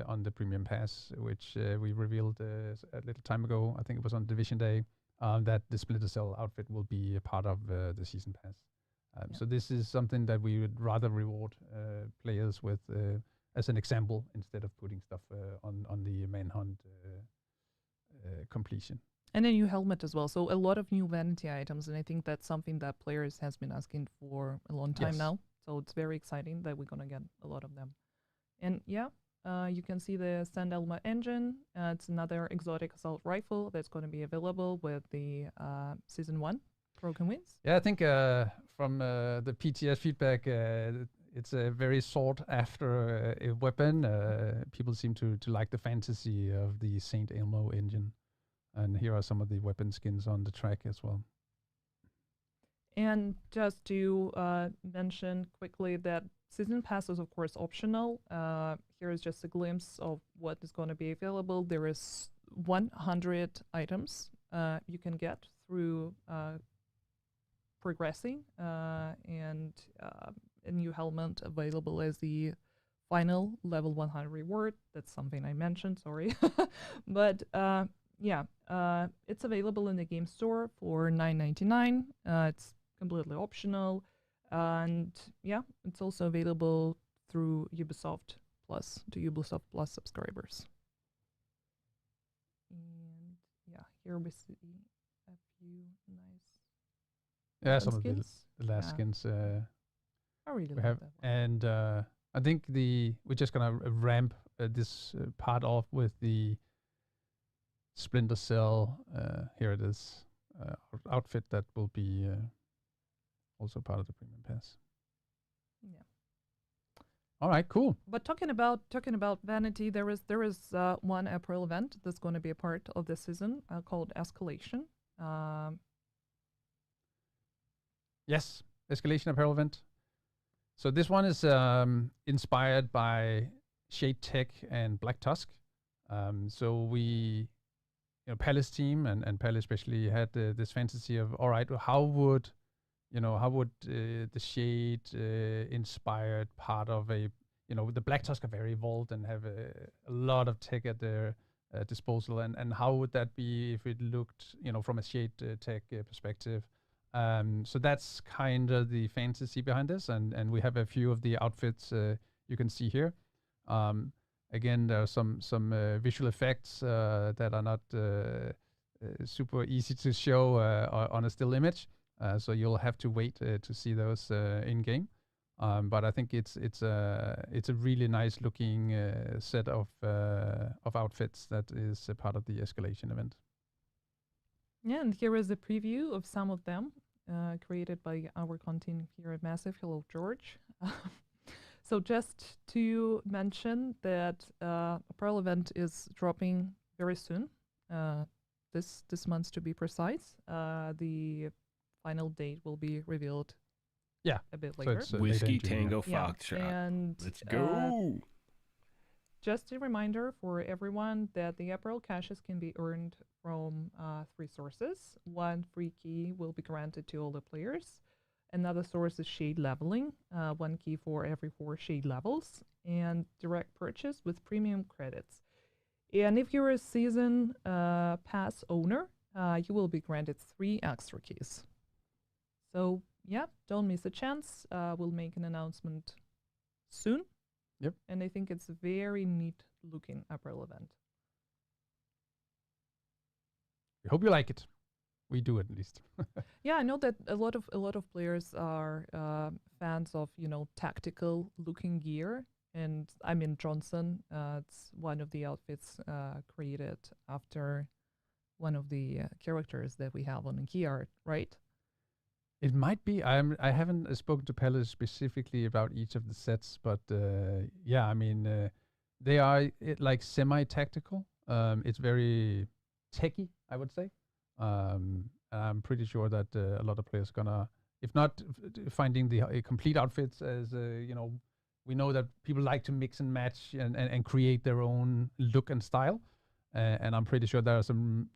on the premium pass, which we revealed a little time ago. I think it was on Division Day. That the Splinter Cell outfit will be a part of the season pass. So this is something that we would rather reward players with as an example instead of putting stuff on the manhunt completion. And a new helmet as well. So a lot of new vanity items, and I think that's something that players has been asking for a long time Yes. now. So it's very exciting that we're gonna get a lot of them. And yeah, you can see the Sand Elma engine. It's another exotic assault rifle that's going to be available with the season 1 Broken Winds. Yeah, I think from the PTS feedback, it's a very sought after a weapon. People seem to like the fantasy of the Saint Elmo engine. And here are some of the weapon skins on the track as well. And just to mention quickly that season pass is of course optional. Here is just a glimpse of what is going to be available. There is 100 items you can get through progressing, and a new helmet available as the final level 100 reward. That's something I mentioned, sorry. But yeah, it's available in the game store for $9.99. It's completely optional, and yeah, it's also available through Ubisoft Plus to Ubisoft Plus subscribers. And yeah, here we see a few nice Yeah, some of skins. the last Yeah. skins I really we like have. that one. And I think we're just gonna ramp this part off with the Splinter Cell. Here it is, outfit that will be also part of the premium pass. Yeah. All right, cool. But talking about vanity, there is one April event that's going to be a part of this season called Escalation. Yes, escalation apparel event. So this one is inspired by Shade Tech and Black Tusk. So we, Palace team and Palace especially had this fantasy of, all right, how would the Shade inspired part of a, the Black Tusk are very evolved and have a lot of tech at their disposal, and how would that be if it looked, from a Shade Tech perspective? So that's kind of the fantasy behind this, and we have a few of the outfits you can see here. Again, there are some visual effects that are not super easy to show on a still image, so you'll have to wait to see those in game. But I think it's a really nice looking set of outfits that is a part of the escalation event. Yeah, and here is a preview of some of them created by our content here at Massive. Hello, George. So just to mention that Apparel event is dropping very soon, this month to be precise. The final date will be revealed a bit later. So it's Whiskey Tango Yeah, Foxtrot. and Let's go. just a reminder for everyone that the Apparel caches can be earned from 3 sources. 1 free key will be granted to all the players. Another source is shade leveling, 1 key for every 4 shade levels, and direct purchase with premium credits. And if you're a season pass owner, you will be granted 3 extra keys. So yeah, don't miss a chance. We'll make an announcement soon. Yep. And I think it's a very neat looking Apparel event. We hope you like it. We do at least. Yeah, I know that a lot of players are fans of tactical looking gear, and I mean Johnson. It's one of the outfits created after one of the characters that we have on the key art, right? It might be. I haven't spoken to Palace specifically about each of the sets, but yeah, I mean they are like semi-tactical. It's very techy, I would say. I'm pretty sure that a lot of players are gonna, if not finding the complete outfits, as we know that people like to mix and match and create their own look and style, and I'm pretty sure there are some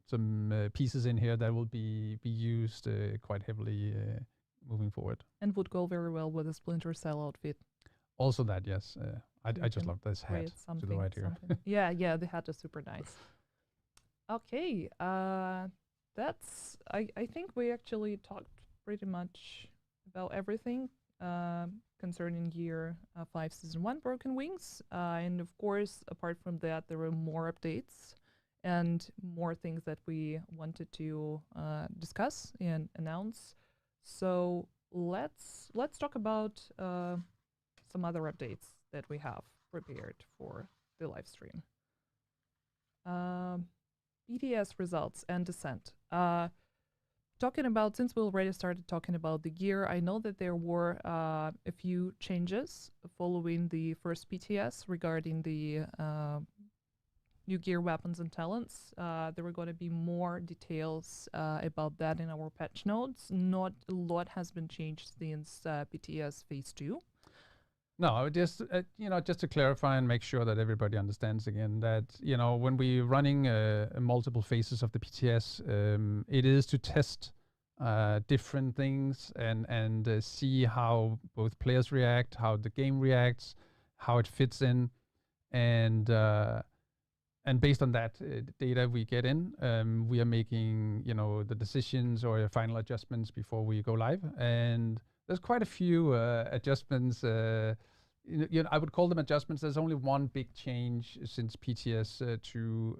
pieces in here that will be used quite heavily moving forward. And would go very well with a Splinter Cell outfit. Also that, yes. I just love this hat to the right here. Yeah, the hat is super nice. Okay, that's I think we actually talked pretty much about everything concerning year 5 season 1 Broken Wings, and of course apart from that there were more updates and more things that we wanted to discuss and announce. So let's talk about some other updates that we have prepared for the live stream. BTS results and descent. Talking about, since we already started talking about the gear, I know that there were a few changes following the first BTS regarding the new gear, weapons, and talents. There were going to be more details about that in our patch notes. Not a lot has been changed since BTS Phase 2. No, just just to clarify and make sure that everybody understands again that when we're running multiple phases of the PTS, it is to test different things and see how both players react, how the game reacts, how it fits in, and based on that data we get in, we are making the decisions or final adjustments before we go live. And there's quite a few adjustments. I would call them adjustments. There's only one big change since PTS 2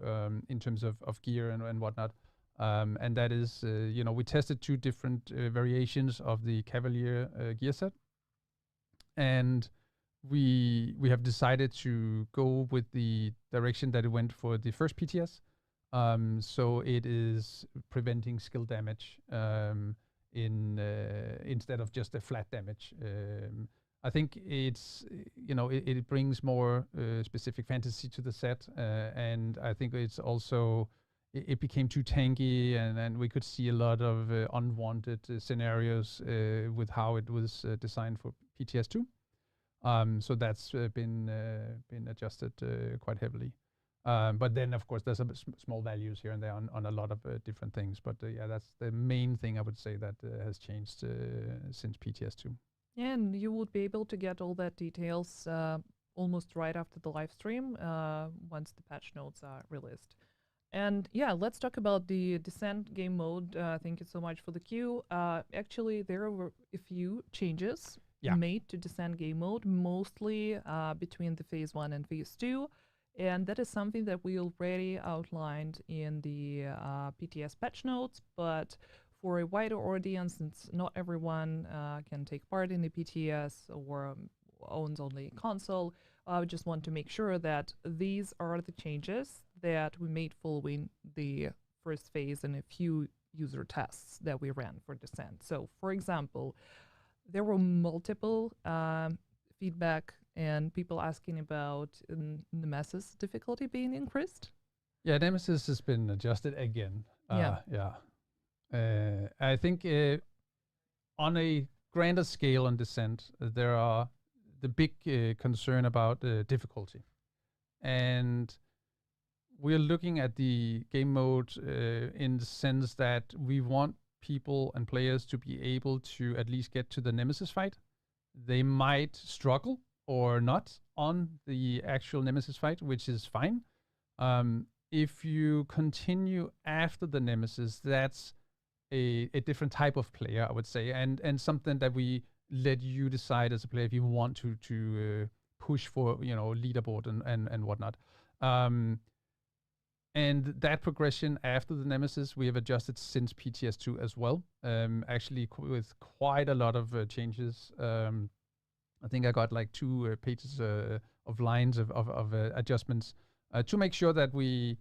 in terms of gear and whatnot. And that is, we tested 2 different variations of the Cavalier gear set. And we have decided to go with the direction that it went for the first PTS. So it is preventing skill damage instead of just a flat damage. I think it's it brings more specific fantasy to the set, and I think it's also it became too tanky, and we could see a lot of unwanted scenarios with how it was designed for PTS2. So that's been adjusted quite heavily. But then, of course, there's small values here and there on a lot of different things. But yeah, that's the main thing I would say that has changed since PTS2. Yeah, and you would be able to get all that details almost right after the live stream once the patch notes are released. And yeah, let's talk about the Descent game mode. Thank you so much for the cue. Actually, there were a few changes made to Descent game mode, mostly between the phase 1 and phase 2. And that is something that we already outlined in the PTS patch notes, but for a wider audience, since not everyone can take part in the PTS or owns only a console, I just want to make sure that these are the changes that we made following the first phase and a few user tests that we ran for Descent. So, for example, there were multiple feedback and people asking about Nemesis difficulty being increased. Yeah, Nemesis has been adjusted again. I think on a grander scale on Descent, there are the big concern about difficulty. And we're looking at the game mode in the sense that we want people and players to be able to at least get to the Nemesis fight. They might struggle or not on the actual Nemesis fight, which is fine. If you continue after the Nemesis, that's a different type of player, I would say, and something that we let you decide as a player if you want to push for, leaderboard and whatnot. And that progression after the Nemesis, we have adjusted since PTS2 as well, actually with quite a lot of changes. I think I got like 2 pages of lines of adjustments to make sure that we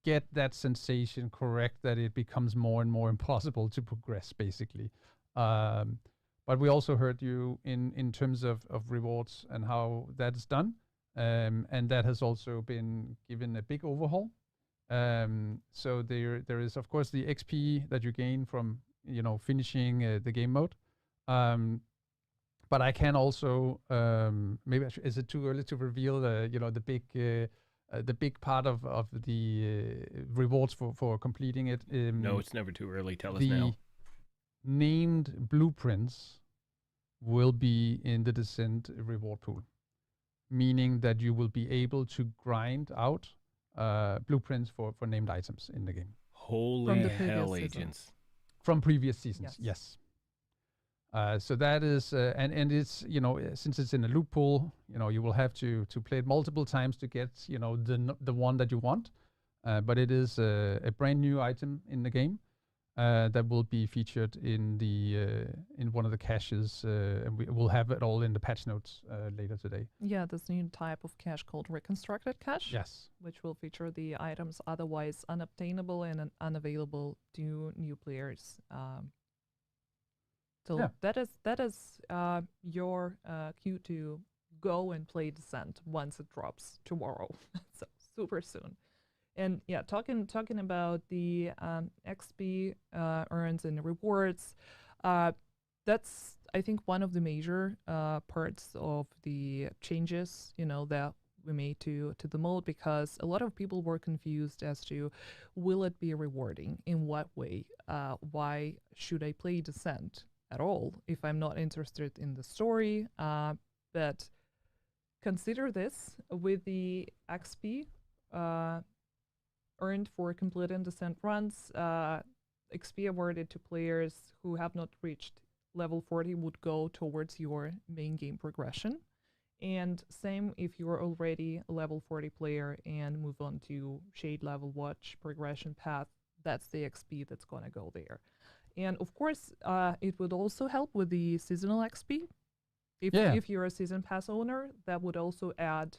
get that sensation correct, that it becomes more and more impossible to progress, basically. But we also heard you in terms of rewards and how that is done. And that has also been given a big overhaul. So there is, of course, the XP that you gain from, finishing the game mode. But I can also, maybe is it too early to reveal the big part of the rewards for completing it? No, it's never too early. Tell us now. The named blueprints will be in the Descent reward pool, meaning that you will be able to grind out blueprints for named items in the game. Holy hell, agents. From previous seasons, yes. So that is, and it's, since it's in a loop pool, you will have to play it multiple times to get, the one that you want. But it is a brand new item in the game that will be featured in one of the caches, and we will have it all in the patch notes later today. Yeah, this new type of cache called reconstructed cache. Yes. Which will feature the items otherwise unobtainable and unavailable to new players. So that is your cue to go and play Descent once it drops tomorrow. So super soon. And yeah, talking about the XP earns and rewards, that's, I think, one of the major parts of the changes, that we made to the mode, because a lot of people were confused as to, will it be rewarding? In what way? Why should I play Descent at all if I'm not interested in the story? But consider this: with the XP earned for completing Descent runs, XP awarded to players who have not reached level 40 would go towards your main game progression. And same if you're already a level 40 player and move on to Shade Level Watch progression path, that's the XP that's going to go there. And of course, it would also help with the seasonal XP. If you're a season pass owner, that would also add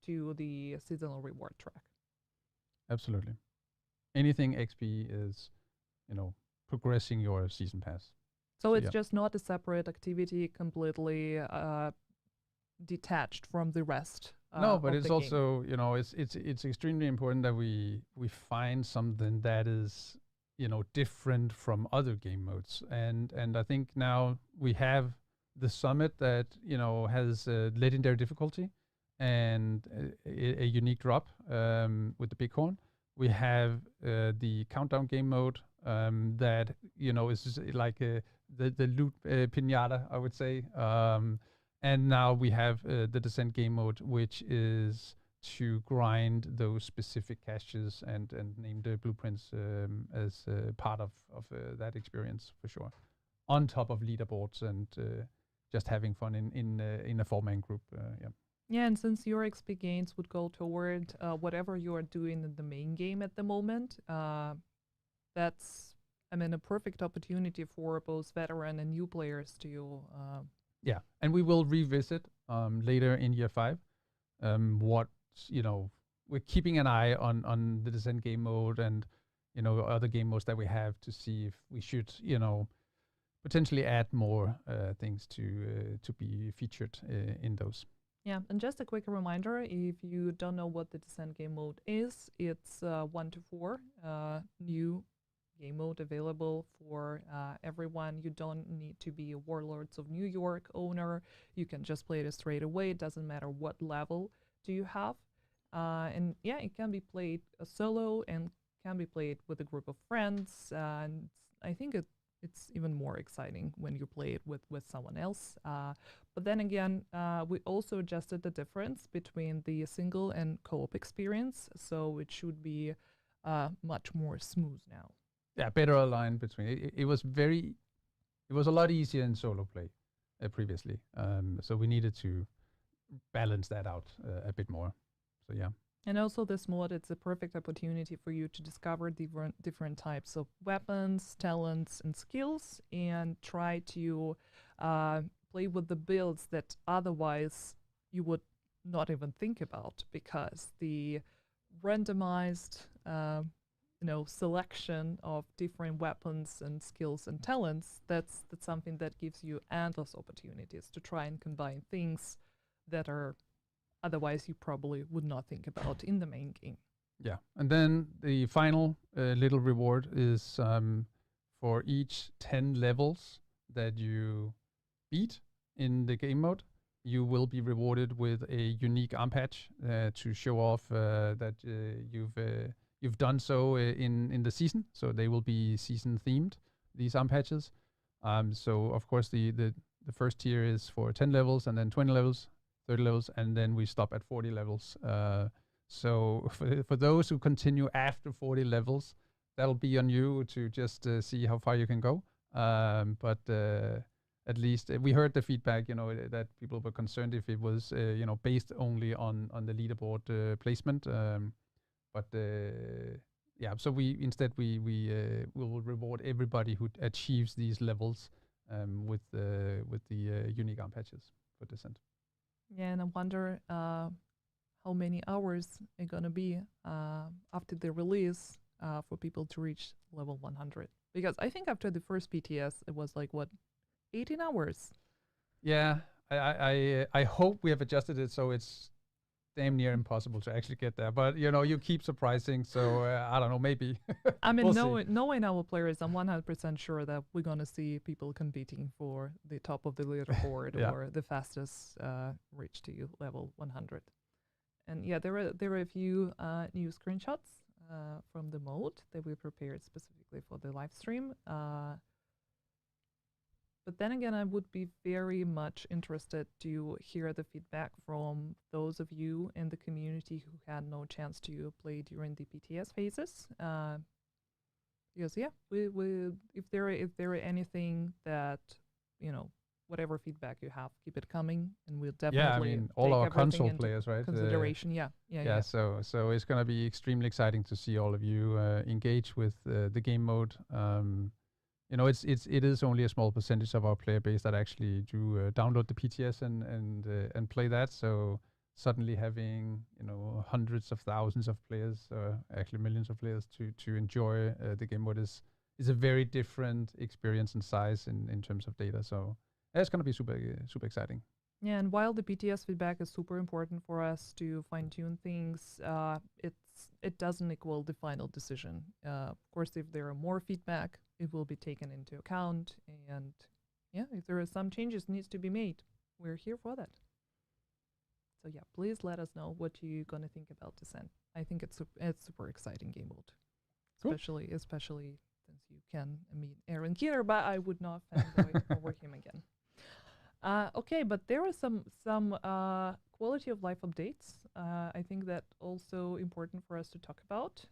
to the seasonal reward track. Absolutely. Anything XP is, progressing your season pass. So it's just not a separate activity completely detached from the rest. No, but of it's the game. also, you know, it's extremely important that we find something that is, you know, different from other game modes. And I think now we have the summit that, you know, has legendary difficulty and a unique drop with the bighorn. We have the countdown game mode that, you know, is just like the loot pinata, I would say. And now we have the descent game mode, which is to grind those specific caches and name the blueprints as part of that experience for sure. On top of leaderboards and just having fun in a 4-man group. Yeah. Yeah, and since your XP gains would go toward whatever you are doing in the main game at the moment, that's, I mean, a perfect opportunity for both veteran and new players to. Yeah, and we will revisit later in year 5 what, you know, we're keeping an eye on the descent game mode and, you know, other game modes that we have to see if we should, you know, potentially add more things to be featured in those. Yeah, and just a quick reminder, if you don't know what the descent game mode is, it's 1 to 4 new game mode available for everyone. You don't need to be a Warlords of New York owner. You can just play it straight away. It doesn't matter what level do you have. And yeah, it can be played solo and can be played with a group of friends. And I think it's even more exciting when you play it with someone else. But then again, we also adjusted the difference between the single and co-op experience. So it should be much more smooth now. Yeah, better aligned between. It was a lot easier in solo play previously. So we needed to balance that out a bit more. So yeah. And also this mod, it's a perfect opportunity for you to discover different types of weapons, talents, and skills, and try to play with the builds that otherwise you would not even think about, because the randomized selection of different weapons and skills and talents, that's something that gives you endless opportunities to try and combine things that are otherwise you probably would not think about in the main game. Yeah, and then the final little reward is for each 10 levels that you beat in the game mode, you will be rewarded with a unique arm patch to show off that you've done so in the season. So they will be season themed, these arm patches. So of course the first tier is for 10 levels, and then 20 levels, 30 levels, and then we stop at 40 levels. So for those who continue after 40 levels, that'll be on you to just see how far you can go. But at least we heard the feedback, that people were concerned if it was, based only on the leaderboard placement. Yeah, so we will reward everybody who achieves these levels with the unique arm patches for Descent. Yeah, and I wonder how many hours are gonna be after the release for people to reach level 100. Because I think after the first PTS, it was like, 18 hours? Yeah, I hope we have adjusted it so it's damn near impossible to actually get there. But, you keep surprising, so I don't know, maybe. I mean, we'll knowing our players, I'm 100% sure that we're going to see people competing for the top of the leaderboard yeah. or the fastest reach to level 100. And yeah, there are a few new screenshots from the mode that we prepared specifically for the live stream. But then again, I would be very much interested to hear the feedback from those of you in the community who had no chance to play during the PTS phases. Because yeah, we if there are anything that, whatever feedback you have, keep it coming, and we'll definitely I mean, all our console into players, right? Consideration, yeah. So it's gonna be extremely exciting to see all of you engage with the game mode. It is only a small percentage of our player base that actually do download the PTS and play that. So suddenly having hundreds of thousands of players, actually millions of players to enjoy the game mode is a very different experience and size in terms of data. So it's going to be super exciting. Yeah, and while the PTS feedback is super important for us to fine-tune things, it doesn't equal the final decision. Of course, if there are more feedback, it will be taken into account, and yeah, if there are some changes needs to be made, we're here for that. So yeah, please let us know what you're gonna think about Descent. I think it's super exciting game mode, Cool. especially since you can meet Aaron Keener, but I would not fanboy over him again. Okay, but there are some quality of life updates. I think that also important for us to talk about.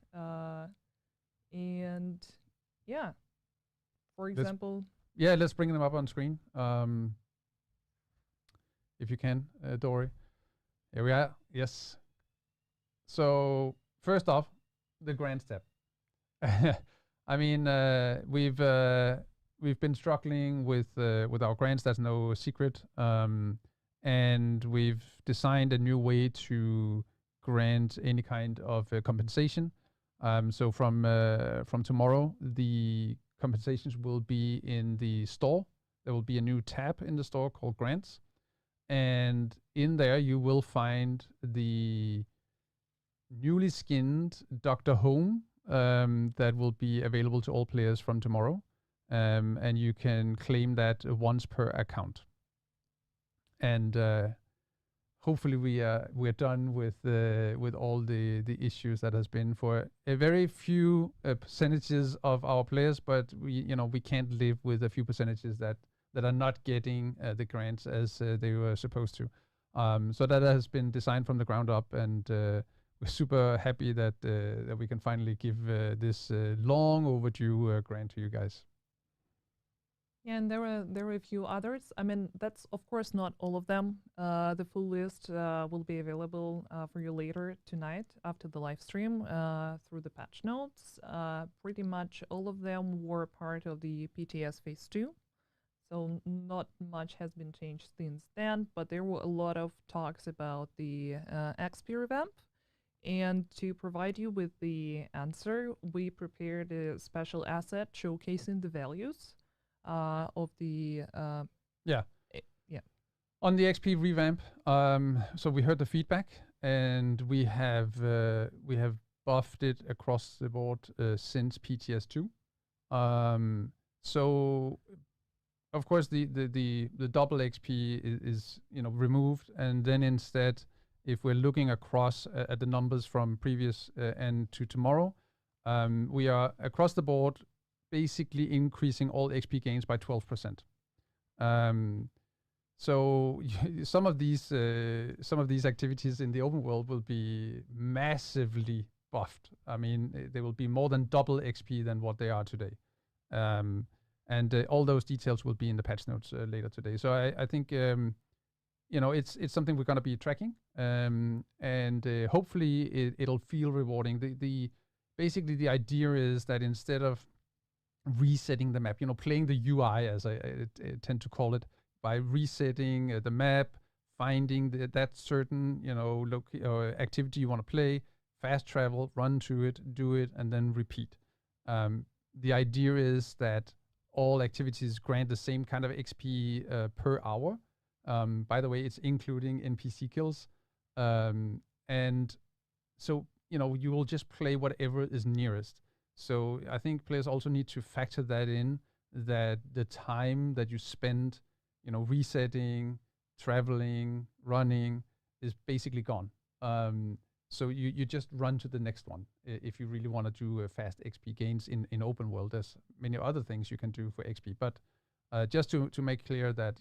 And yeah, for example, Yeah, let's bring them up on screen. If you can, Dory. Here we are. Yes. So first off, the grand step. I mean, we've been struggling with our grants. That's no secret. And we've designed a new way to grant any kind of compensation. So from tomorrow, the compensations will be in the store. There will be a new tab in the store called Grants. And in there, you will find the newly skinned Dr. Home that will be available to all players from tomorrow. And you can claim that once per account. And hopefully we're done with all the issues that has been for a very few percentages of our players, but we can't live with a few percentages that are not getting the grants as they were supposed to. So that has been designed from the ground up, and we're super happy that we can finally give this long overdue grant to you guys. Yeah, and there were a few others. I mean, that's of course not all of them. The full list will be available for you later tonight after the live stream through the patch notes. Pretty much all of them were part of the PTS Phase 2. So not much has been changed since then, but there were a lot of talks about the XP revamp. And to provide you with the answer, we prepared a special asset showcasing the values of the yeah. On the XP revamp. So we heard the feedback, and we have buffed it across the board since PTS 2. So of course the double XP is removed, and then instead, if we're looking across at the numbers from previous and to tomorrow, we are across the board basically increasing all XP gains by 12%. So some of these activities in the open world will be massively buffed. I mean, they will be more than double XP than what they are today. And all those details will be in the patch notes later today. So I think it's something we're going to be tracking, and hopefully it'll feel rewarding. Basically the idea is that instead of resetting the map, playing the UI, as I tend to call it, by resetting the map, finding that certain activity you want to play, fast travel, run to it, do it, and then repeat. The idea is that all activities grant the same kind of XP per hour. By the way, it's including NPC kills, and so you will just play whatever is nearest. So I think players also need to factor that in, that the time that you spend, resetting, traveling, running is basically gone. So you just run to the next one if you really want to do fast XP gains in open world. There's many other things you can do for XP, but just to make clear that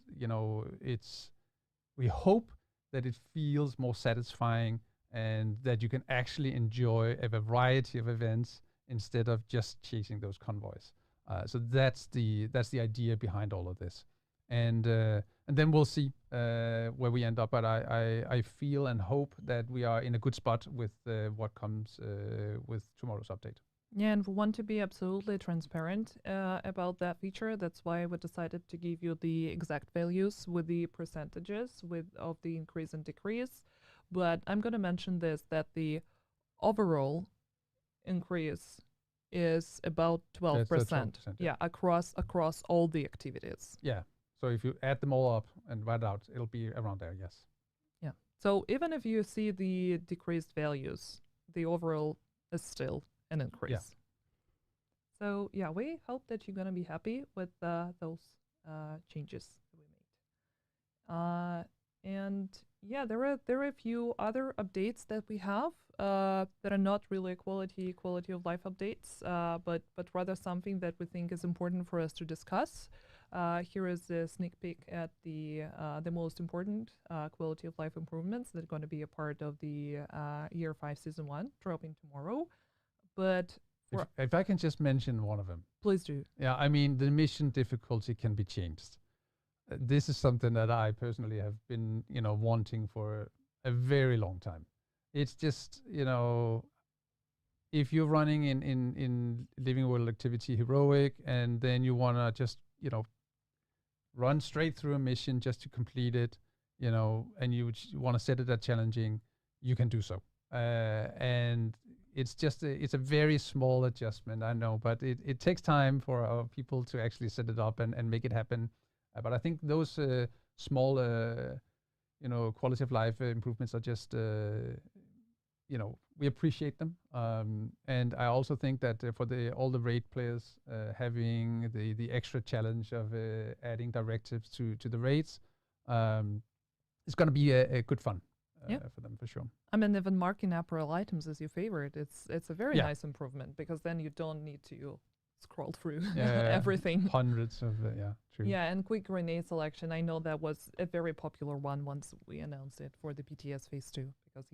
we hope that it feels more satisfying and that you can actually enjoy a variety of events instead of just chasing those convoys. So that's the idea behind all of this, and then we'll see where we end up. But I feel and hope that we are in a good spot with what comes with tomorrow's update. Yeah, and we want to be absolutely transparent about that feature. That's why we decided to give you the exact values with the percentages of the increase and decrease. But I'm going to mention this, that the overall increase is about 12%. That's 12%, yeah, across all the activities. Yeah. So if you add them all up and write it out, it'll be around there, yes. Yeah. So even if you see the decreased values, the overall is still an increase. Yeah. So yeah, we hope that you're gonna be happy with those changes that we made. And yeah, there are a few other updates that we have that are not really quality of life updates, but rather something that we think is important for us to discuss. Here is a sneak peek at the most important quality of life improvements that are going to be a part of the Year 5 Season 1, dropping tomorrow. But if I can just mention one of them. Please do. Yeah, I mean, the mission difficulty can be changed. This is something that I personally have been, wanting for a very long time. It's just, if you're running in Living World Activity Heroic and then you want to just, run straight through a mission just to complete it, and you want to set it at challenging, you can do so. And it's just it's a very small adjustment, I know, but it takes time for our people to actually set it up and make it happen. But I think those small, quality of life improvements are just, we appreciate them. And I also think that for all the raid players having the extra challenge of adding directives to the raids, it's going to be a good fun for them for sure. I mean, even marking apparel items as your favorite, it's a very nice improvement, because then you don't need to scroll through everything. Hundreds of, true. Yeah, and quick grenade selection. I know that was a very popular one once we announced it for the PTS Phase 2, because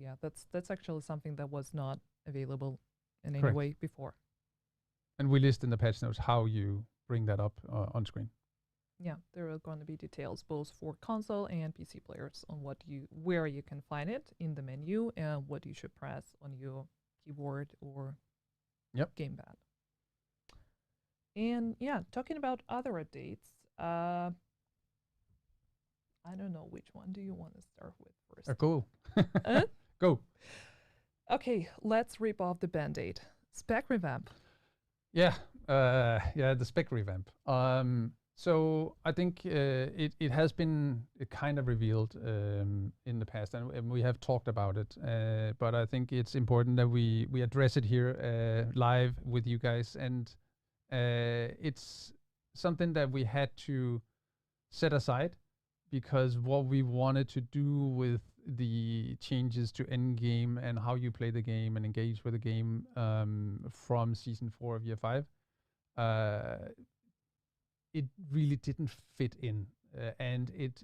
that's actually something that was not available in any way before. And we list in the patch notes how you bring that up on screen. Yeah, there are going to be details both for console and PC players on where you can find it in the menu and what you should press on your keyboard or gamepad. And yeah, talking about other updates, I don't know which one do you want to start with first. Go. Go. Okay, let's rip off the Band-Aid. Spec revamp. Yeah, the spec revamp. So I think it has been kind of revealed in the past, and we have talked about it. But I think it's important that we address it here live with you guys, and it's something that we had to set aside, because what we wanted to do with the changes to endgame and how you play the game and engage with the game from Season 4 of Year 5, it really didn't fit in, and it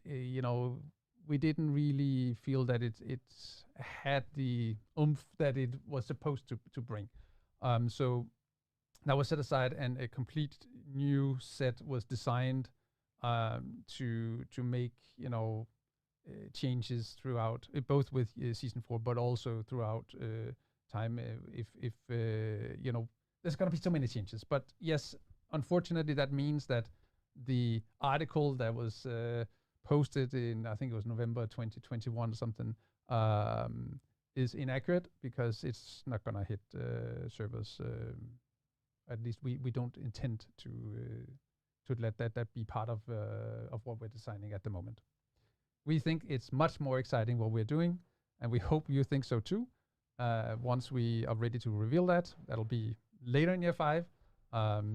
we didn't really feel that it had the oomph that it was supposed to bring. So that was set aside, and a complete new set was designed to make changes throughout, both with Season 4, but also throughout time. If there's going to be so many changes, but yes, unfortunately, that means that the article that was posted in, I think it was November 2021 or something, is inaccurate, because it's not going to hit servers. At least we don't intend to let that be part of what we're designing at the moment. We think it's much more exciting what we're doing, and we hope you think so too. Once we are ready to reveal that, that'll be later in Year 5.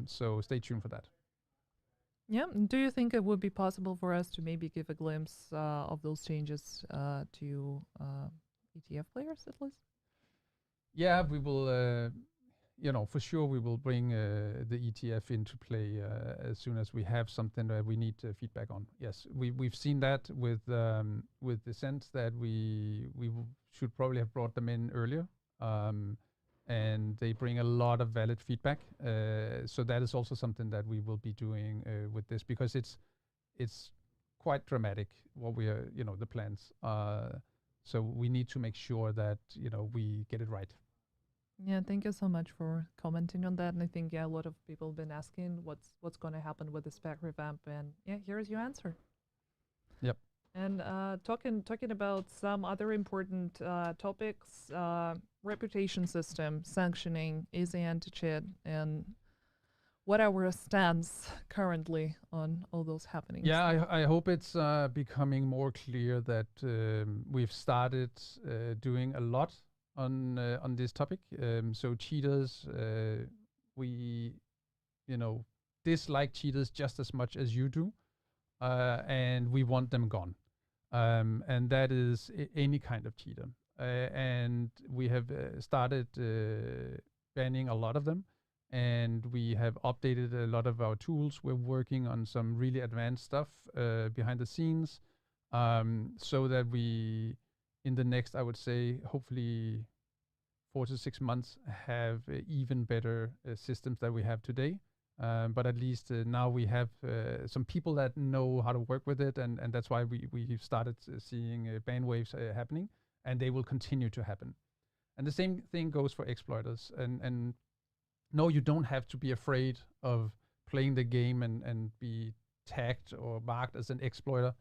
So stay tuned for that. Yeah. Do you think it would be possible for us to maybe give a glimpse of those changes to ETF players at least? Yeah, we will. For sure, we will bring the ETF into play as soon as we have something that we need feedback on. Yes, we've seen that with the sense that we should probably have brought them in earlier. And they bring a lot of valid feedback. So that is also something that we will be doing with this, because it's quite dramatic what we are, the plans. So we need to make sure that, we get it right. Yeah, thank you so much for commenting on that. And I think, a lot of people have been asking what's going to happen with the spec revamp. And yeah, here's your answer. Yep. And talking about some other important topics, reputation system, sanctioning, easy anti-cheat, and what our stance currently on all those happenings. Yeah, I hope it's becoming more clear that we've started doing a lot on this topic. So cheaters, we dislike cheaters just as much as you do, and we want them gone. And that is any kind of cheater. And we have started banning a lot of them. And we have updated a lot of our tools. We're working on some really advanced stuff behind the scenes, so that we, in the next, I would say, hopefully 4 to 6 months, have even better systems that we have today. But at least now we have some people that know how to work with it, and that's why we've started seeing ban waves happening, and they will continue to happen. And the same thing goes for exploiters. And no, you don't have to be afraid of playing the game and be tagged or marked as an exploiter.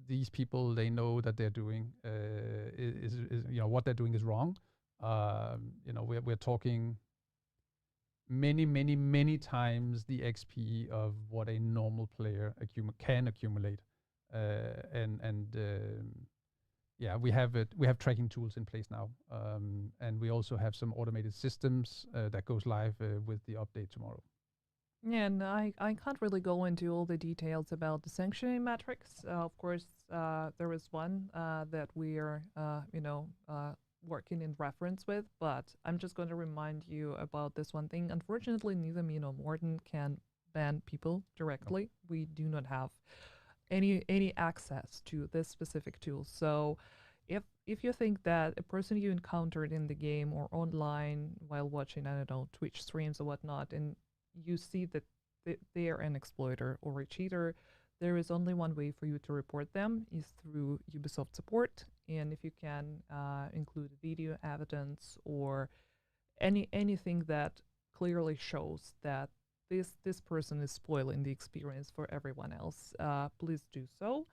These people, they know that they're doing is what they're doing is wrong. We're talking many times the XP of what a normal player can accumulate. Yeah, we have tracking tools in place now, and we also have some automated systems that goes live with the update tomorrow. Yeah, and I can't really go into all the details about the sanctioning metrics. Of course, there is one that we are, working in reference with, but I'm just going to remind you about this one thing. Unfortunately, neither me nor Morten can ban people directly. No. We do not have any access to this specific tool. So if you think that a person you encountered in the game or online while watching, I don't know, Twitch streams or whatnot, and you see that they are an exploiter or a cheater, there is only one way for you to report them, is through Ubisoft support. And if you can include video evidence or anything that clearly shows that this person is spoiling the experience for everyone else, please do so.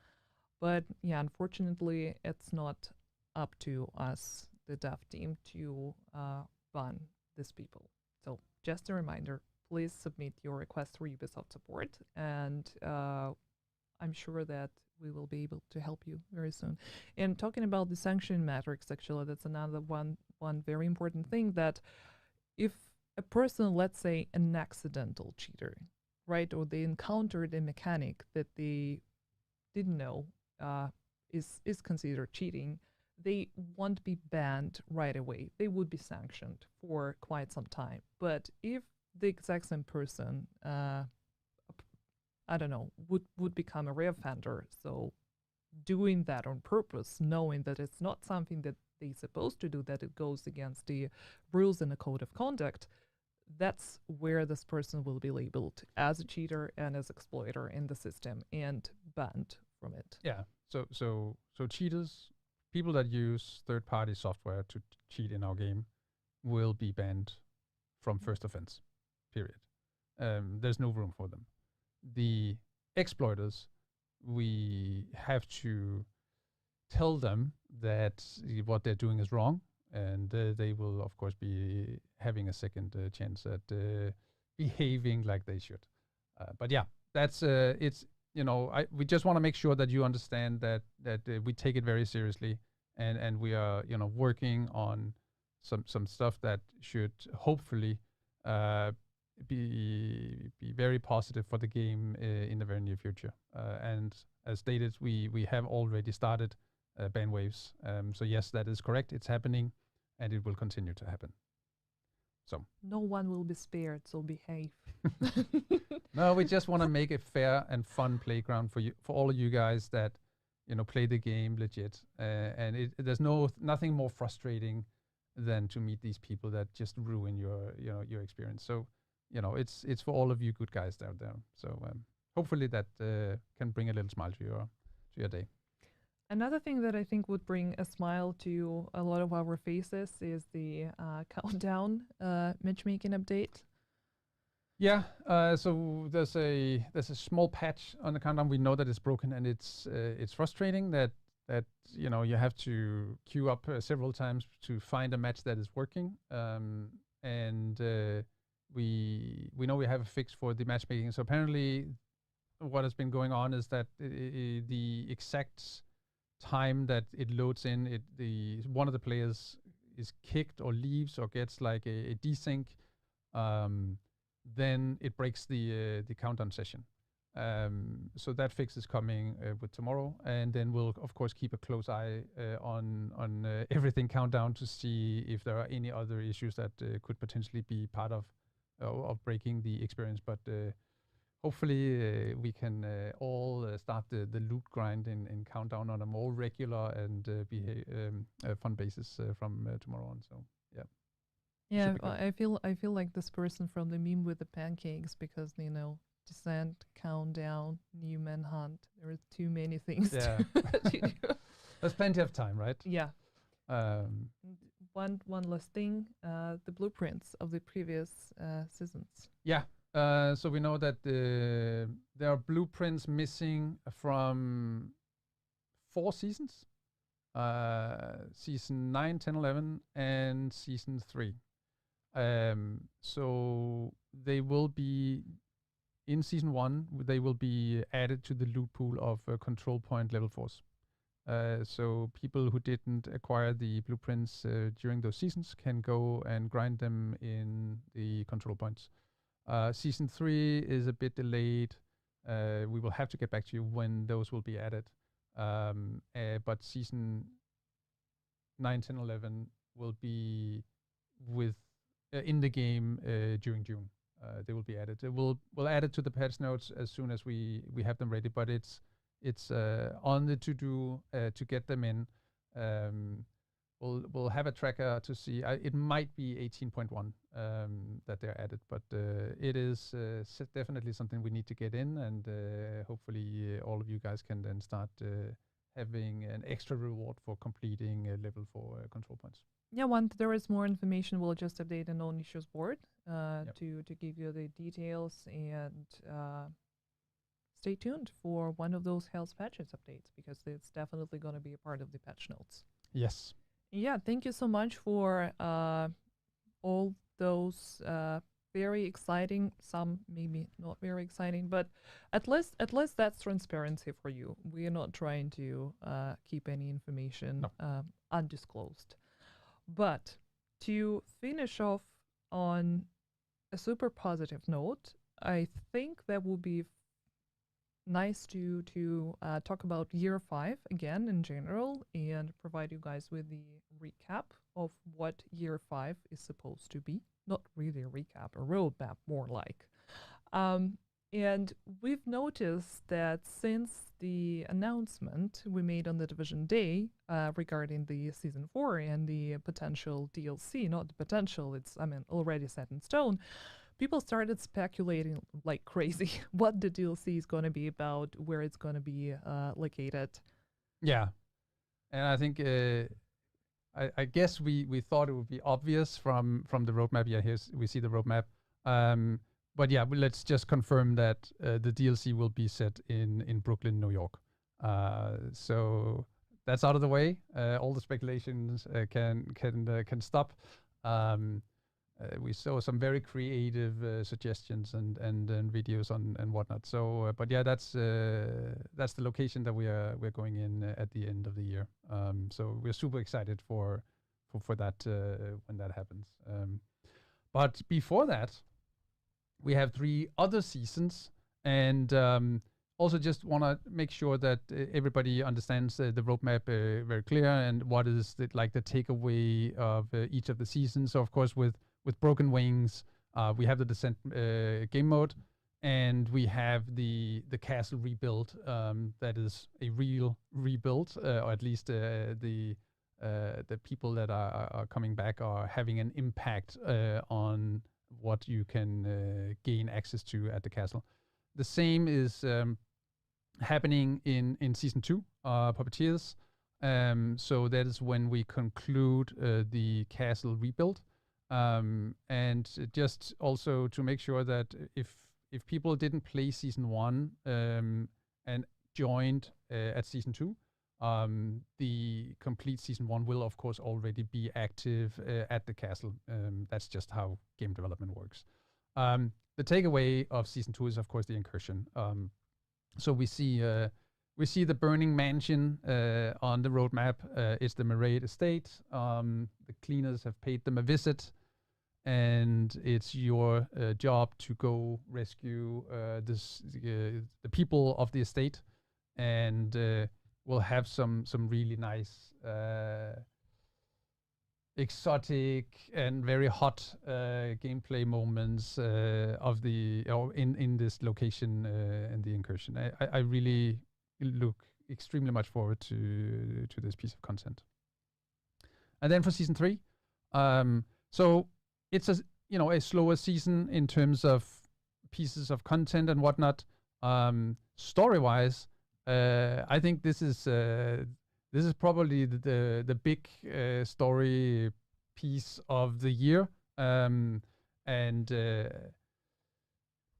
But yeah, unfortunately, it's not up to us, the dev team, to ban these people. So just a reminder, please submit your request for Ubisoft support, and I'm sure that we will be able to help you very soon. And talking about the sanction metrics, actually, that's another one very important thing, that if a person, let's say an accidental cheater, right, or they encountered a mechanic that they didn't know is considered cheating, they won't be banned right away. They would be sanctioned for quite some time. But if the exact same person, I don't know, would become a reoffender, so doing that on purpose, knowing that it's not something that they're supposed to do, that it goes against the rules in the code of conduct, that's where this person will be labeled as a cheater and as exploiter in the system and banned from it. Yeah. So cheaters, people that use third-party software to cheat in our game, will be banned from first offense. Period. There's no room for them. The exploiters, we have to tell them that what they're doing is wrong, and they will, of course, be having a second chance at behaving like they should. But yeah, that's it's we just want to make sure that you understand that we take it very seriously, and we are working on some stuff that should hopefully be very positive for the game in the very near future. And as stated, we have already started ban waves. So yes, that is correct. It's happening, and it will continue to happen. So no one will be spared, so behave. No, we just want to make a fair and fun playground for you, for all of you guys that play the game legit. And there's nothing more frustrating than to meet these people that just ruin your experience. So it's for all of you good guys out there. So hopefully that can bring a little smile to your day. Another thing that I think would bring a smile to a lot of our faces is the countdown matchmaking update. Yeah, so there's a small patch on the countdown. We know that it's broken, and it's frustrating that you have to queue up several times to find a match that is working. And we know we have a fix for the matchmaking. So apparently, what has been going on is that the exact time that it loads in, one of the players is kicked or leaves or gets like a desync, then it breaks the countdown session. So that fix is coming with tomorrow, and then we'll of course keep a close eye on everything countdown to see if there are any other issues that could potentially be part of breaking the experience. But hopefully we can all start the loot grind in countdown on a more regular and fun basis from tomorrow on. So yeah. Yeah, I feel like this person from the meme with the pancakes, because descent, countdown, new manhunt. There are too many things to do. There's plenty of time, right? Yeah. One last thing, the blueprints of the previous seasons. Yeah. So we know that there are blueprints missing from 4 seasons. Season 9, 10, 11, and season 3. So they will be in season 1. They will be added to the loot pool of control point level 4s. So people who didn't acquire the blueprints during those seasons can go and grind them in the control points. Season 3 is a bit delayed. We will have to get back to you when those will be added. But season 9, 10, 11 will be in the game during June. They will be added. We'll add it to the patch notes as soon as we have them ready. But it's on the to-do to get them in. We'll have a tracker to see. It might be 18.1 that they're added, but it is definitely something we need to get in, and hopefully all of you guys can then start having an extra reward for completing level 4 control points. Yeah, once there is more information, we'll just update an own issues board to give you the details, and stay tuned for one of those health patches updates, because it's definitely going to be a part of the patch notes. Yes. Yeah, thank you so much for all those very exciting, some maybe not very exciting, but at least that's transparency for you. We are not trying to keep any information undisclosed. But to finish off on a super positive note, I think that would be nice to talk about year 5 again in general, and provide you guys with the recap of what year 5 is supposed to be. Not really a recap, a roadmap more like. And we've noticed that since the announcement we made on the Division Day regarding the Season 4 and the potential DLC, not the potential, it's already set in stone, people started speculating like crazy what the DLC is going to be about, where it's going to be located. Yeah. And I think, I guess we thought it would be obvious from the roadmap. Yeah, we see the roadmap. But yeah, let's just confirm that the DLC will be set in Brooklyn, New York. So that's out of the way. All the speculations can stop. We saw some very creative suggestions and videos and whatnot. So, but yeah, that's the location that we're going in at the end of the year. So we're super excited for that when that happens. But before that, we have 3 other seasons, and also just want to make sure that everybody understands the roadmap very clear, and what is the takeaway of each of the seasons. So of course with Broken Wings, we have the Descent game mode, and we have the castle rebuild that is a real rebuild, or at least the people that are coming back are having an impact on what you can gain access to at the castle. The same is happening in Season 2, Puppeteers. So that is when we conclude the castle rebuild. And just also to make sure that if people didn't play Season 1 and joined at Season 2, the complete Season 1 will of course already be active at the castle. That's just how game development works. The takeaway of season 2 is, of course, the incursion. So we see the burning mansion on the roadmap. It's the Maraid estate. The cleaners have paid them a visit, and it's your job to go rescue the people of the estate, and we'll have some really nice exotic and very hot gameplay moments in this location in the incursion. I really look extremely much forward to this piece of content. And then for season 3, so it's a slower season in terms of pieces of content and whatnot. Story-wise, I think this is probably the big story piece of the year, and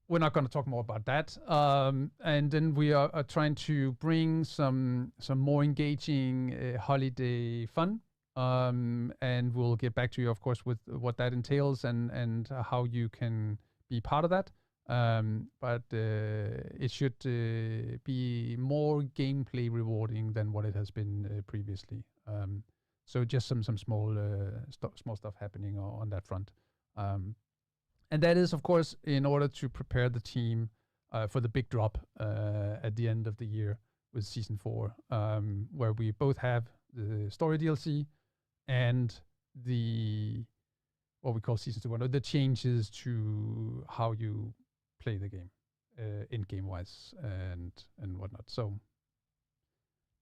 we're not going to talk more about that. And then we are trying to bring some more engaging holiday fun, and we'll get back to you, of course, with what that entails and how you can be part of that. But it should be more gameplay rewarding than what it has been previously. So just some small stuff happening on that front. And that is, of course, in order to prepare the team for the big drop at the end of the year with season 4, where we both have the story DLC and what we call season 2, the changes to how you play the game, in game wise and whatnot. So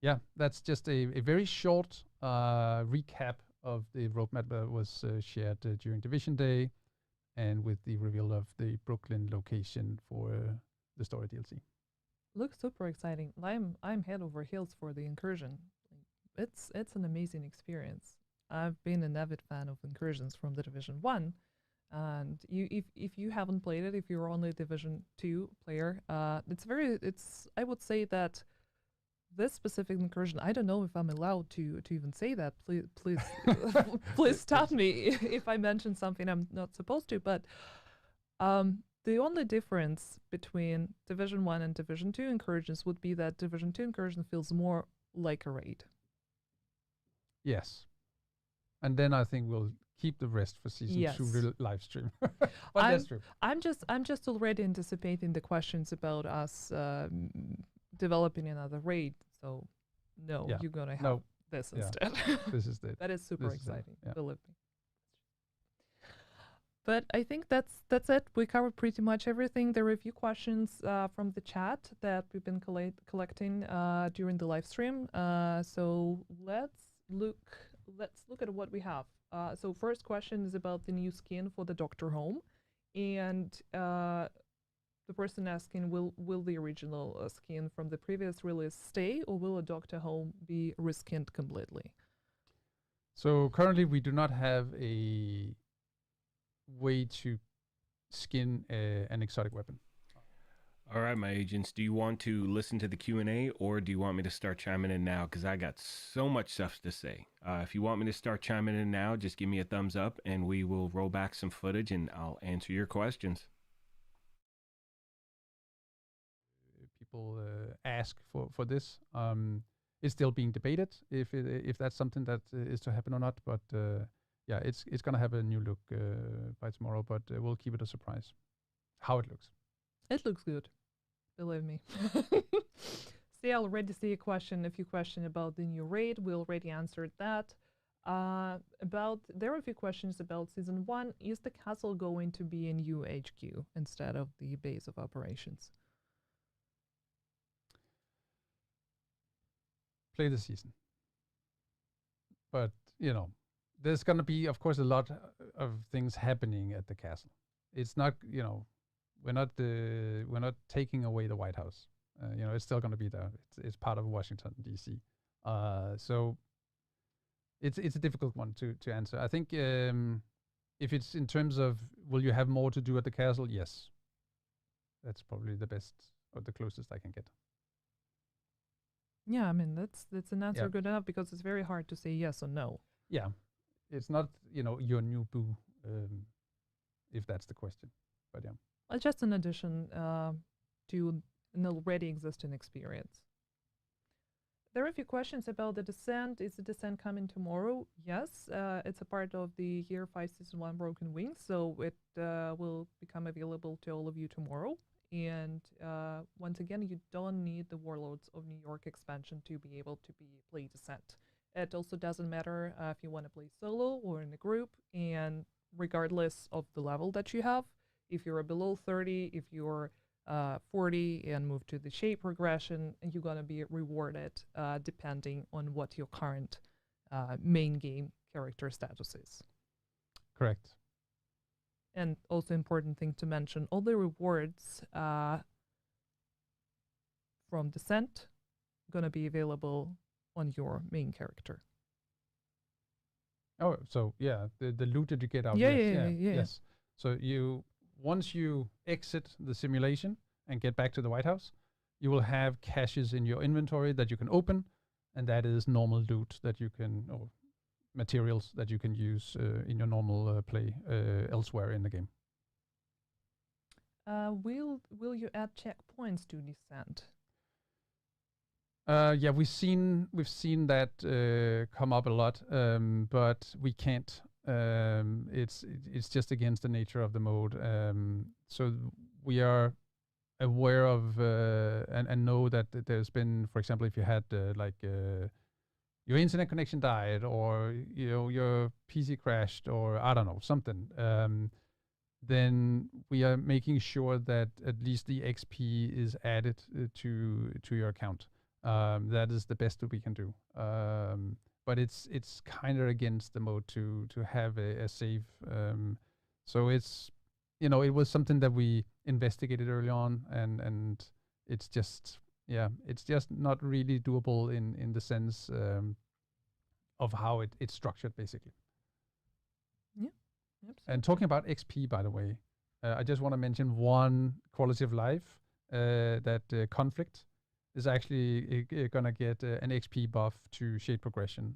yeah, that's just a very short recap of the roadmap that was shared during Division Day, and with the reveal of the Brooklyn location for the story DLC. Looks super exciting. I'm head over heels for the incursion. It's an amazing experience. I've been an avid fan of incursions from the Division 1. And if you haven't played it, if you're only a Division 2 player, I would say that this specific incursion, I don't know if I'm allowed to even say that. Please please stop me if I mention something I'm not supposed to. But the only difference between Division 1 and Division 2 incursions would be that Division 2 incursion feels more like a raid. Yes. And then I think we'll keep the rest for season 2 live stream. But that's true. I'm just already anticipating the questions about us developing another raid. So you're gonna have this instead. This is it. That is super exciting. Believe me. But I think that's it. We covered pretty much everything. There are a few questions from the chat that we've been collecting during the live stream. So let's look at what we have. So first question is about the new skin for the Doctor Home, and the person asking, will the original skin from the previous release stay, or will a Doctor Home be reskinned completely? So currently we do not have a way to skin an exotic weapon. All right, my agents, do you want to listen to the Q&A, or do you want me to start chiming in now? Because I got so much stuff to say. If you want me to start chiming in now, just give me a thumbs up, and we will roll back some footage, and I'll answer your questions. People ask for this. It's still being debated if that's something that is to happen or not. But it's going to have a new look by tomorrow, but we'll keep it a surprise how it looks. It looks good. Believe me. See, I already see a few questions about the new raid. We already answered that. There are a few questions about season 1. Is the castle going to be a new HQ instead of the base of operations? Play the season. But, there's going to be, of course, a lot of things happening at the castle. It's not, we're not taking away the White House. It's still going to be there. It's part of Washington, D.C. So it's a difficult one to answer. I think if it's in terms of will you have more to do at the castle, yes. That's probably the best or the closest I can get. Yeah, I mean that's an answer good enough, because it's very hard to say yes or no. Yeah, it's not your new boo, if that's the question. But yeah. Just an addition to an already existing experience. There are a few questions about the Descent. Is the Descent coming tomorrow? Yes, it's a part of the Year 5 Season 1 Broken Wings, so it will become available to all of you tomorrow. And once again, you don't need the Warlords of New York expansion to be able to play Descent. It also doesn't matter if you want to play solo or in a group, and regardless of the level that you have, if you're below 30, if you're 40 and move to the shape progression, you're going to be rewarded depending on what your current main game character status is. Correct. And also important thing to mention, all the rewards from Descent going to be available on your main character. Oh, so yeah, the loot that you get out. Yeah, yes, yeah. Yes. So once you exit the simulation and get back to the White House, you will have caches in your inventory that you can open, and that is normal loot that you can, or materials that you can use in your normal play elsewhere in the game. Will you add checkpoints to Descent? Yeah, we've seen that come up a lot, but we can't. It's just against the nature of the mode. So we are aware of and know that there's been, for example, if you had your internet connection died, or your PC crashed, or I don't know, something, then we are making sure that at least the XP is added to your account. That is the best that we can do. But it's kind of against the mode to have a save. So it's, it was something that we investigated early on, and it's just not really doable in the sense of how it's structured, basically. Yeah. Absolutely. And talking about XP, by the way, I just want to mention one quality of life, that Conflict is actually going to get an XP buff to Shade Progression.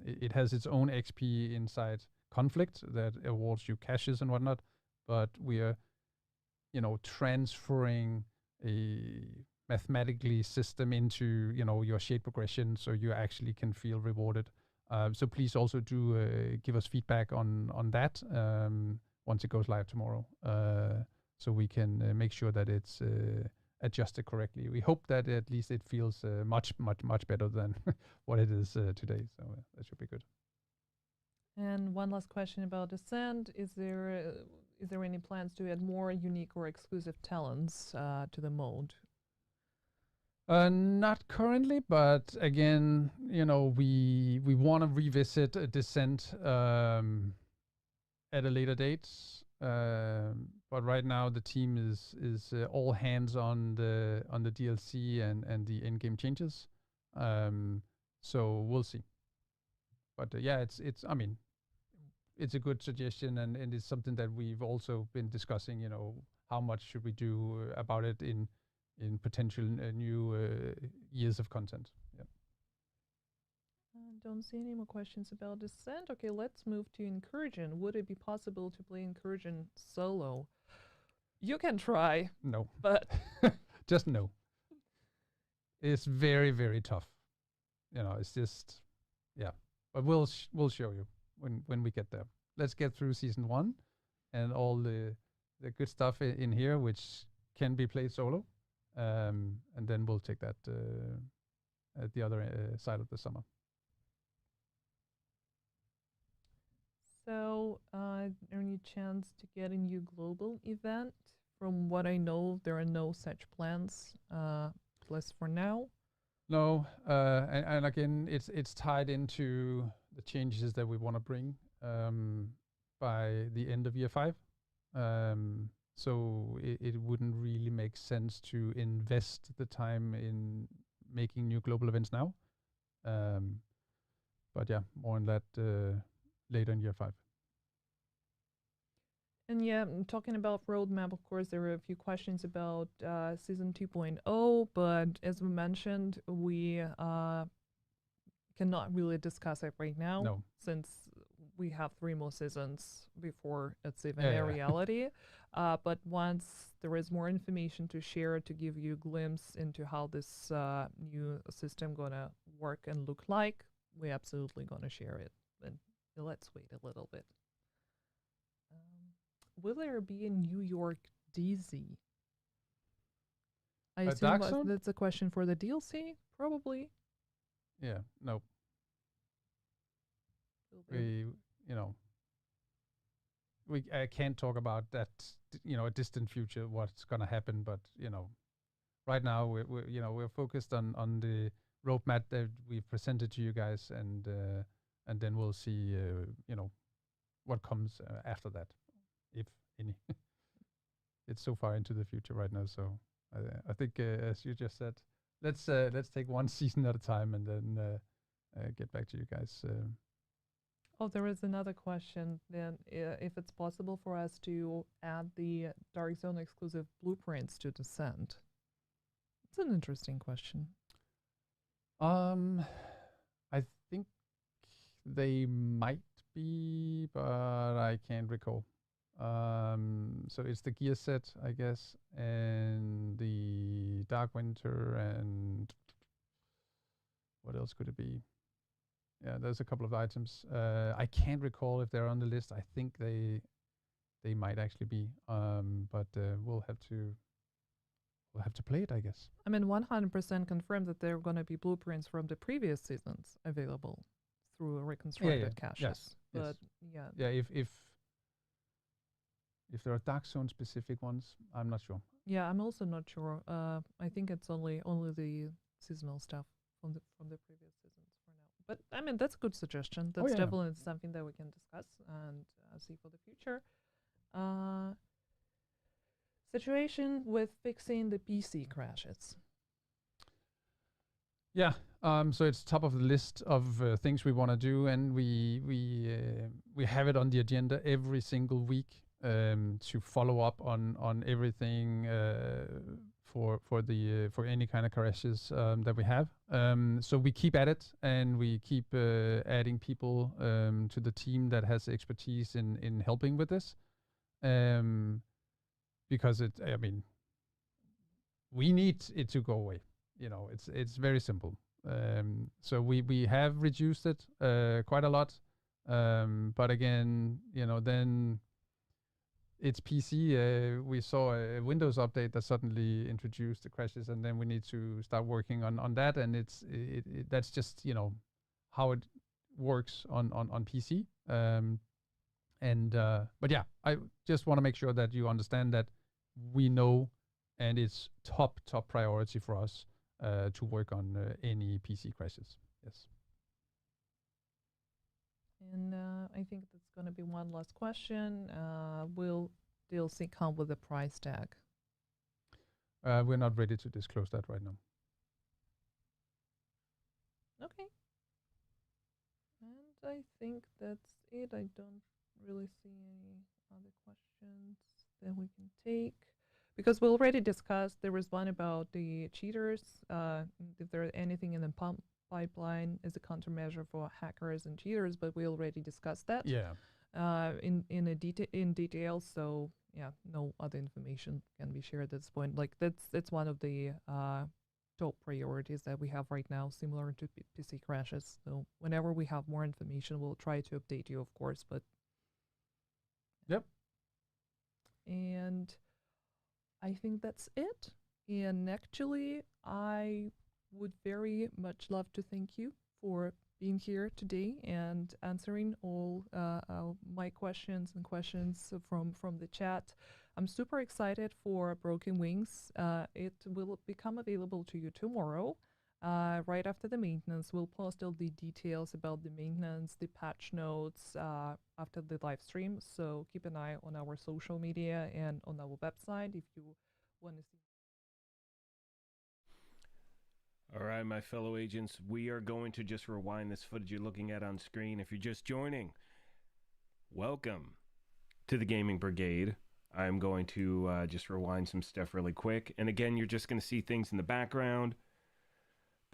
It has its own XP inside Conflict that awards you caches and whatnot, but we are, transferring a mathematically system into, your Shade Progression, so you actually can feel rewarded. So please also do give us feedback on that once it goes live tomorrow, so we can make sure that it's adjusted correctly. We hope that at least it feels much better than what it is today. So that should be good. And one last question about Descent: is there any plans to add more unique or exclusive talents to the mode? Not currently, but again, we want to revisit Descent at a later date. But right now the team is all hands on the DLC and the in-game changes. So we'll see. But yeah, it's a good suggestion, and it's something that we've also been discussing. How much should we do about it in potential new years of content. Yeah. Don't see any more questions about Descent. Okay, let's move to Incursion. Would it be possible to play Incursion solo? You can try. No. But just no. It's very, very tough. It's just, yeah. But we'll show you when we get there. Let's get through season 1 and all the good stuff in here, which can be played solo. And then we'll take that at the other side of the summer. So, any chance to get a new global event? From what I know, there are no such plans, at least for now. No, and again, it's tied into the changes that we want to bring by the end of year 5. So it wouldn't really make sense to invest the time in making new global events now. But yeah, more on that later in year 5. And yeah, talking about roadmap, of course, there were a few questions about season 2.0, but as we mentioned, we cannot really discuss it right now, No. since we have 3 more seasons before it's even Yeah, a yeah. reality. But once there is more information to share to give you a glimpse into how this new system gonna work and look like, we're absolutely gonna share it. And let's wait a little bit. Will there be a New York DZ? I A assume dark zone? that's a question for the DLC, probably. Yeah, no, Will there- I can't talk about that, a distant future, what's gonna happen, but right now we're focused on the roadmap that we've presented to you guys, and then we'll see, what comes after that, if any. It's so far into the future right now, so I think, as you just said, let's take one season at a time, and then get back to you guys. Oh, there is another question then. If it's possible for us to add the Dark Zone exclusive blueprints to Descent. It's an interesting question. I think they might be, but I can't recall. So it's the gear set, I guess, and the Dark Winter, and what else could it be? Yeah, there's a couple of items. I can't recall if they're on the list. I think they might actually be, but we'll have to play it, I guess. I mean, 100% confirmed that there are going to be blueprints from the previous seasons available through reconstructed caches. Yes. But yeah, Yeah, if there are Dark Zone specific ones, I'm not sure. yeah, I'm also not sure. I think it's only the seasonal stuff from the previous seasons for now. But I mean, that's a good suggestion. That's yeah. definitely something that we can discuss and see for the future. Situation with fixing the PC crashes. Yeah. So it's top of the list of things we want to do, and we have it on the agenda every single week to follow up on everything for any kind of crashes that we have. So we keep at it, and we keep adding people to the team that has expertise in helping with this. Because we need it to go away. It's very simple. So we have reduced it quite a lot. But again, then it's PC. We saw a Windows update that suddenly introduced the crashes, and then we need to start working on that. And that's just how it works on PC. But yeah, I just want to make sure that you understand that we know, and it's top priority for us to work on any PC crashes. Yes. And I think that's going to be one last question. Will DLC come with a price tag? We're not ready to disclose that right now. Okay. And I think that's it. I don't really see any other questions that we can take, because we already discussed. There was one about the cheaters, if there's anything in the pipeline as a countermeasure for hackers and cheaters, but we already discussed that. Yeah. In detail. So yeah, no other information can be shared at this point. Like that's one of the top priorities that we have right now, similar to PC crashes. So whenever we have more information, we'll try to update you, of course. But yep. And I think that's it. And actually, I would very much love to thank you for being here today and answering all my questions and questions from the chat. I'm super excited for Broken Wings. It will become available to you tomorrow, right after the maintenance. We'll post all the details about the maintenance, the patch notes after the live stream. So keep an eye on our social media and on our website if you want to see. All right, my fellow agents, we are going to just rewind this footage you're looking at on screen. If you're just joining, welcome to the Gaming Brigade. I'm going to just rewind some stuff really quick. And again, you're just going to see things in the background.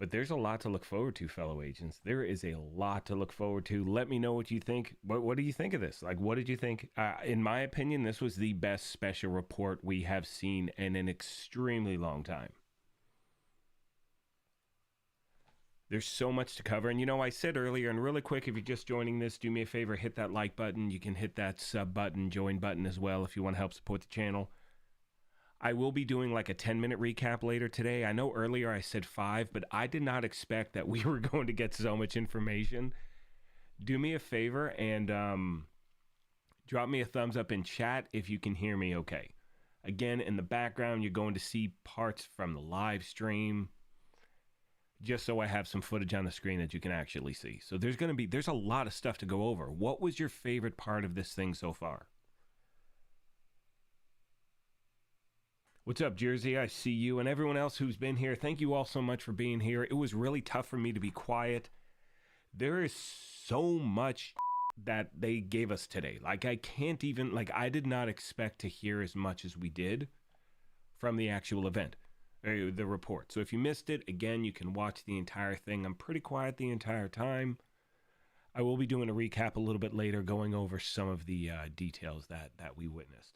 But there's a lot to look forward to, fellow agents. There is a lot to look forward to. Let me know what you think. What do you think of this? Like, what did you think? In my opinion, this was the best special report we have seen in an extremely long time. There's so much to cover. And, you know, I said earlier, and really quick, if you're just joining this, do me a favor, hit that like button. You can hit that sub button, join button as well if you want to help support the channel. I will be doing like a 10-minute recap later today. I know earlier I said 5, but I did not expect that we were going to get so much information. Do me a favor and drop me a thumbs up in chat if you can hear me okay. Again, in the background, you're going to see parts from the live stream, just so I have some footage on the screen that you can actually see. So there's a lot of stuff to go over. What was your favorite part of this thing so far? What's up, Jersey? I see you. And everyone else who's been here, thank you all so much for being here. It was really tough for me to be quiet. There is so much that they gave us today. Like, I can't even, like, I did not expect to hear as much as we did from the actual event, the report. So if you missed it, again, you can watch the entire thing. I'm pretty quiet the entire time. I will be doing a recap a little bit later, going over some of the details that we witnessed.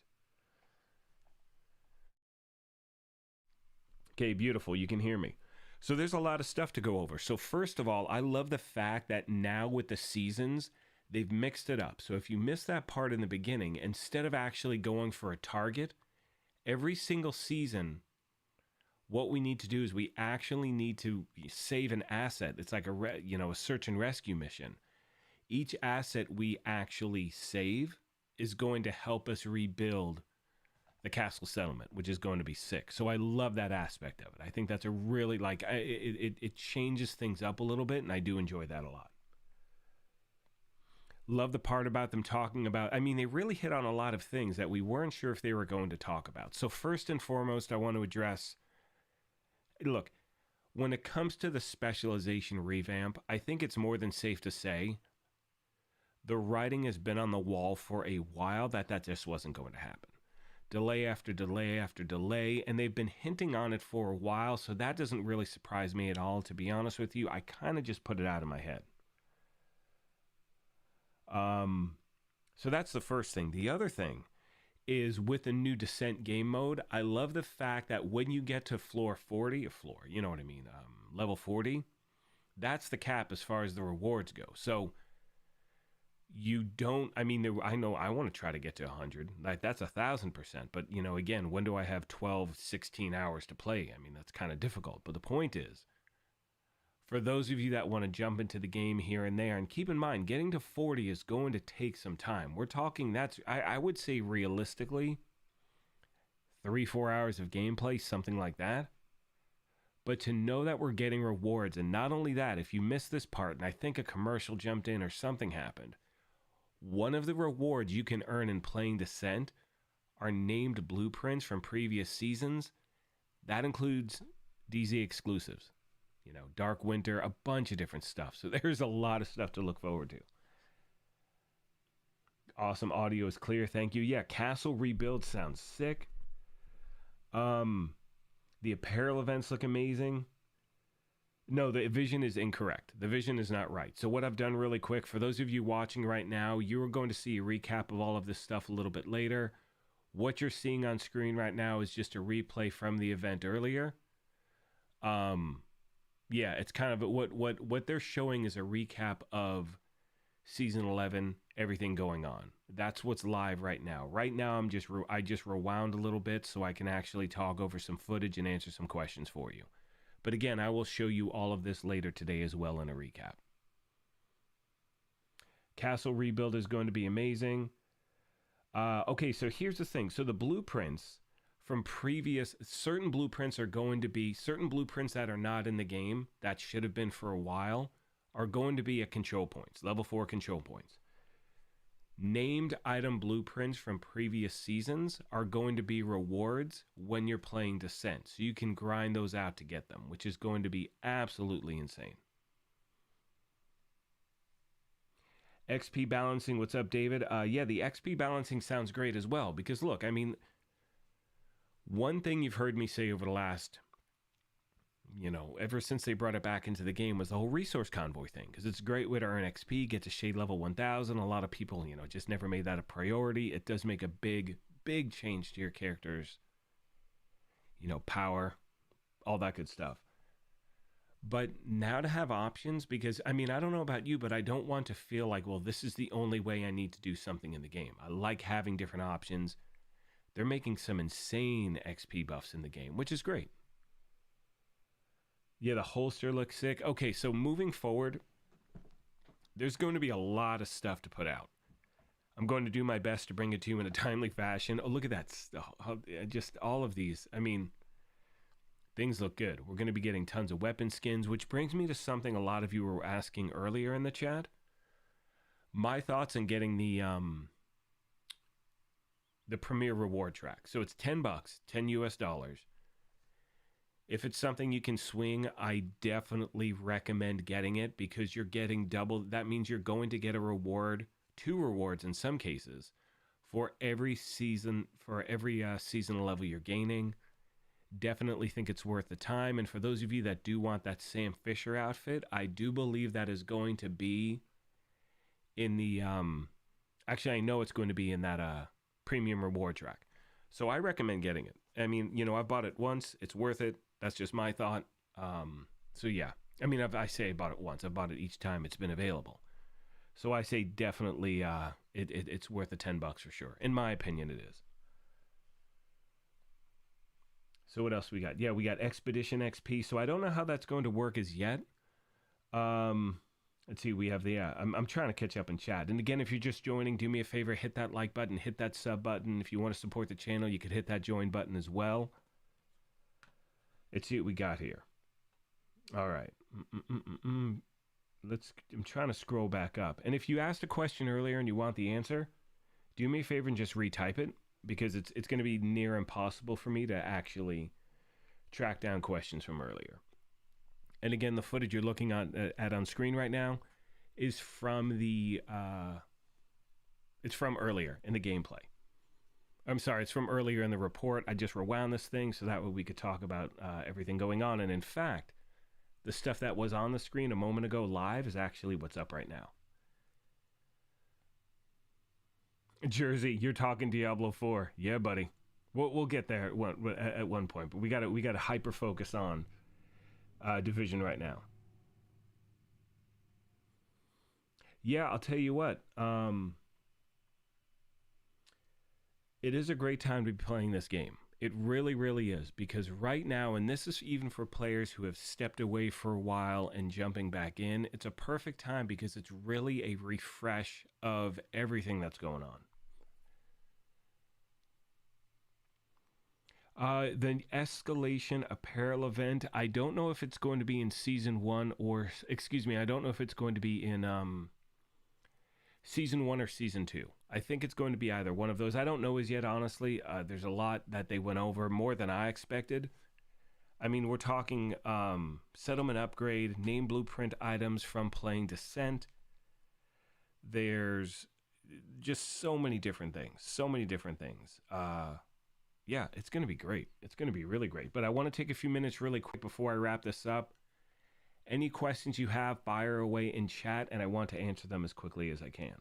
Okay, beautiful. You can hear me. So there's a lot of stuff to go over. So first of all, I love the fact that now with the seasons, they've mixed it up. So if you missed that part in the beginning, instead of actually going for a target, every single season, what we need to do is we actually need to save an asset. It's like a search and rescue mission. Each asset we actually save is going to help us rebuild the castle settlement, which is going to be sick. So I love that aspect of it. I think that's a really, like, it changes things up a little bit, and I do enjoy that a lot. Love the part about them talking about, I mean, they really hit on a lot of things that we weren't sure if they were going to talk about. So first and foremost, I want to address, look, when it comes to the specialization revamp, I think it's more than safe to say the writing has been on the wall for a while that just wasn't going to happen. Delay after delay after delay, and they've been hinting on it for a while, so that doesn't really surprise me at all, to be honest with you. I kind of just put it out of my head. So that's the first thing. The other thing is with the new Descent game mode, I love the fact that when you get to level 40, that's the cap as far as the rewards go. So you don't, I mean, I know I want to try to get to 100. Like, that's 1,000%. But, you know, again, when do I have 12, 16 hours to play? I mean, that's kind of difficult. But the point is, for those of you that want to jump into the game here and there, and keep in mind, getting to 40 is going to take some time. We're talking, I would say realistically, 3-4 hours of gameplay, something like that. But to know that we're getting rewards, and not only that, if you miss this part, and I think a commercial jumped in or something happened, one of the rewards you can earn in playing Descent are named blueprints from previous seasons. That includes DZ exclusives, you know, Dark Winter, a bunch of different stuff. So there's a lot of stuff to look forward to. Awesome. Audio is clear. Thank you. Yeah, Castle Rebuild sounds sick. The apparel events look amazing. No, the vision is incorrect. The vision is not right. So what I've done really quick, for those of you watching right now, you're going to see a recap of all of this stuff a little bit later. What you're seeing on screen right now is just a replay from the event earlier. Yeah, it's kind of what they're showing is a recap of season 11, everything going on. That's what's live right now. Right now, I just rewound a little bit so I can actually talk over some footage and answer some questions for you. But again, I will show you all of this later today as well in a recap. Castle Rebuild is going to be amazing. Okay, so here's the thing. So the blueprints from certain blueprints are going to be, certain blueprints that are not in the game, that should have been for a while, are going to be at control points, level 4 control points. Named item blueprints from previous seasons are going to be rewards when you're playing Descent. So you can grind those out to get them, which is going to be absolutely insane. XP balancing, what's up, David? Yeah, the XP balancing sounds great as well, because look, I mean, one thing you've heard me say over the last you know, ever since they brought it back into the game was the whole resource convoy thing, because it's a great way to earn XP, get to shade level 1000. A lot of people, you know, just never made that a priority. It does make a big change to your character's, you know, power, all that good stuff. But now to have options, because, I mean, I don't know about you, but I don't want to feel like, well, this is the only way I need to do something in the game. I like having different options. They're making some insane XP buffs in the game, which is great. Yeah, the holster looks sick. Okay, so moving forward, there's going to be a lot of stuff to put out. I'm going to do my best to bring it to you in a timely fashion. Oh, look at that. Just all of these. I mean, things look good. We're going to be getting tons of weapon skins, which brings me to something a lot of you were asking earlier in the chat. My thoughts on getting the premier reward track. So it's $10, $10 US. If it's something you can swing, I definitely recommend getting it, because you're getting double. That means you're going to get a reward, 2 rewards in some cases, for every season, seasonal level you're gaining. Definitely think it's worth the time. And for those of you that do want that Sam Fisher outfit, I do believe that is going to be in the actually, I know it's going to be in that premium reward track. So I recommend getting it. I mean, you know, I bought it once. It's worth it. That's just my thought. So yeah, I mean, I say I bought it once. I bought it each time it's been available. So I say definitely it's worth the $10 for sure. In my opinion, it is. So what else we got? Yeah, we got Expedition XP. So I don't know how that's going to work as yet. Let's see. We have the. I'm trying to catch up in chat. And again, if you're just joining, do me a favor, hit that like button, hit that sub button. If you want to support the channel, you could hit that join button as well. Let's see what we got here. All right. I'm trying to scroll back up. And if you asked a question earlier and you want the answer, do me a favor and just retype it, because it's going to be near impossible for me to actually track down questions from earlier. And again, the footage you're looking at on screen right now is from it's from earlier in the gameplay. I'm sorry, it's from earlier in the report. I just rewound this thing so that way we could talk about everything going on. And in fact, the stuff that was on the screen a moment ago live is actually what's up right now. Jersey, you're talking Diablo 4. Yeah, buddy. We'll get there at one point, but we got to hyper focus on Division right now. Yeah, I'll tell you what. It is a great time to be playing this game. It really, really is, because right now, and this is even for players who have stepped away for a while and jumping back in, it's a perfect time because it's really a refresh of everything that's going on. The Escalation Apparel event, I don't know if it's going to be in Season 1 or, excuse me, I don't know if it's going to be in Season 1 or Season 2. I think it's going to be either one of those. I don't know as yet, honestly. There's a lot that they went over, more than I expected. I mean, we're talking settlement upgrade, name blueprint items from playing Descent. There's just so many different things. Yeah, it's going to be great. It's going to be really great. But I want to take a few minutes really quick before I wrap this up. Any questions you have, fire away in chat, and I want to answer them as quickly as I can.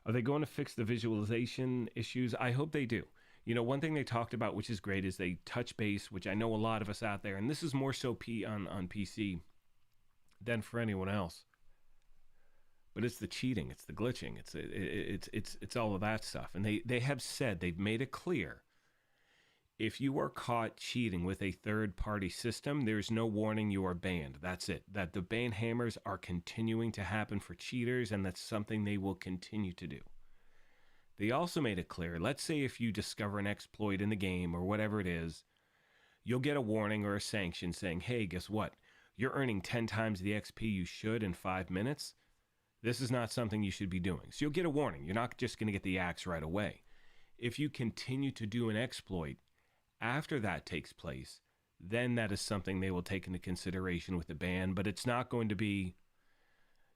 Are they going to fix the visualization issues? I hope they do. You know, one thing they talked about, which is great, is they touch base, which I know a lot of us out there, and this is more so on PC than for anyone else. But it's the cheating, it's the glitching, it's all of that stuff. And they have said, they've made it clear, if you are caught cheating with a third-party system, there's no warning, you are banned. That's it. That the ban hammers are continuing to happen for cheaters, and that's something they will continue to do. They also made it clear, let's say if you discover an exploit in the game or whatever it is, you'll get a warning or a sanction saying, hey, guess what? You're earning 10 times the XP you should in 5 minutes. This is not something you should be doing. So you'll get a warning. You're not just going to get the axe right away. If you continue to do an exploit after that takes place, then that is something they will take into consideration with the ban. But it's not going to be,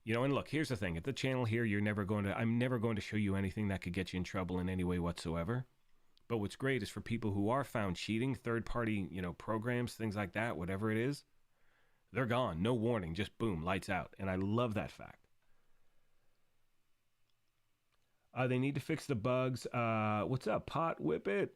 you know, and look, here's the thing. At the channel here, I'm never going to show you anything that could get you in trouble in any way whatsoever. But what's great is for people who are found cheating, third-party, programs, things like that, whatever it is, they're gone. No warning, just boom, lights out. And I love that fact. They need to fix the bugs. What's up, Pot Whip It?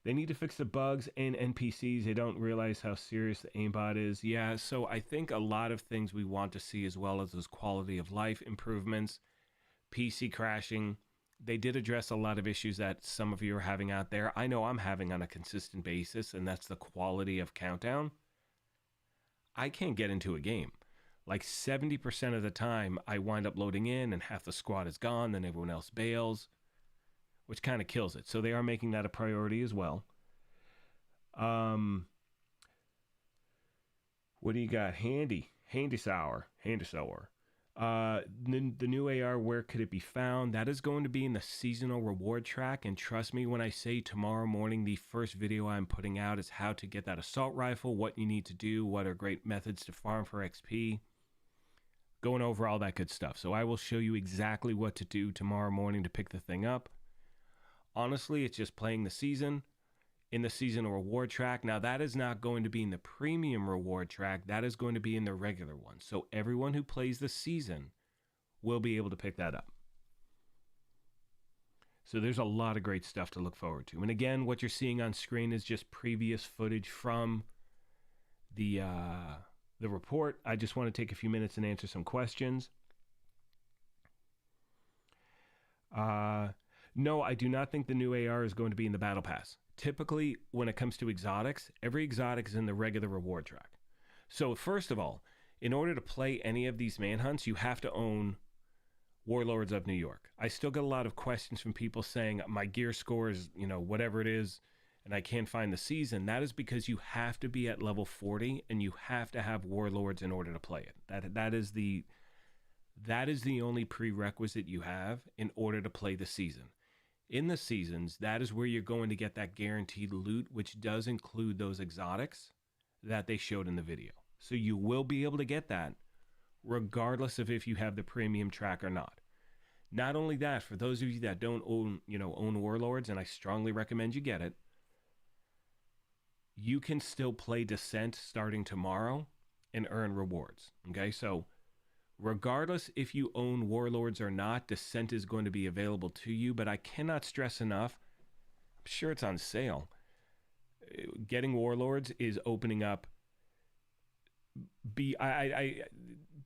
They need to fix the bugs in NPCs. They don't realize how serious the aimbot is. Yeah, so I think a lot of things we want to see, as well as those quality of life improvements, PC crashing. They did address a lot of issues that some of you are having out there. I know I'm having on a consistent basis, and that's the quality of Countdown. I can't get into a game. Like 70% of the time, I wind up loading in and half the squad is gone, then everyone else bails, which kind of kills it. So they are making that a priority as well. What do you got? Handy sour. The new AR, where could it be found? That is going to be in the seasonal reward track. And trust me when I say tomorrow morning, the first video I'm putting out is how to get that assault rifle, what you need to do, what are great methods to farm for XP. Going over all that good stuff. So I will show you exactly what to do tomorrow morning to pick the thing up. Honestly, it's just playing the season in the seasonal reward track. Now, that is not going to be in the premium reward track. That is going to be in the regular one. So everyone who plays the season will be able to pick that up. So there's a lot of great stuff to look forward to. And again, what you're seeing on screen is just previous footage from the report. I just want to take a few minutes and answer some questions. No, I do not think the new AR is going to be in the battle pass. Typically, when it comes to exotics, every exotic is in the regular reward track. So first of all, in order to play any of these manhunts, you have to own Warlords of New York. I still get a lot of questions from people saying my gear score is, whatever it is, and I can't find the season. That is because you have to be at level 40 and you have to have Warlords in order to play it. That is the only prerequisite you have in order to play the season. In the seasons, that is where you're going to get that guaranteed loot, which does include those exotics that they showed in the video. So you will be able to get that regardless of if you have the premium track or not. Not only that, for those of you that don't own Warlords, and I strongly recommend you get it, you can still play Descent starting tomorrow and earn rewards. Okay, so regardless if you own Warlords or not, Descent is going to be available to you, but I cannot stress enough, I'm sure it's on sale. Getting Warlords is opening up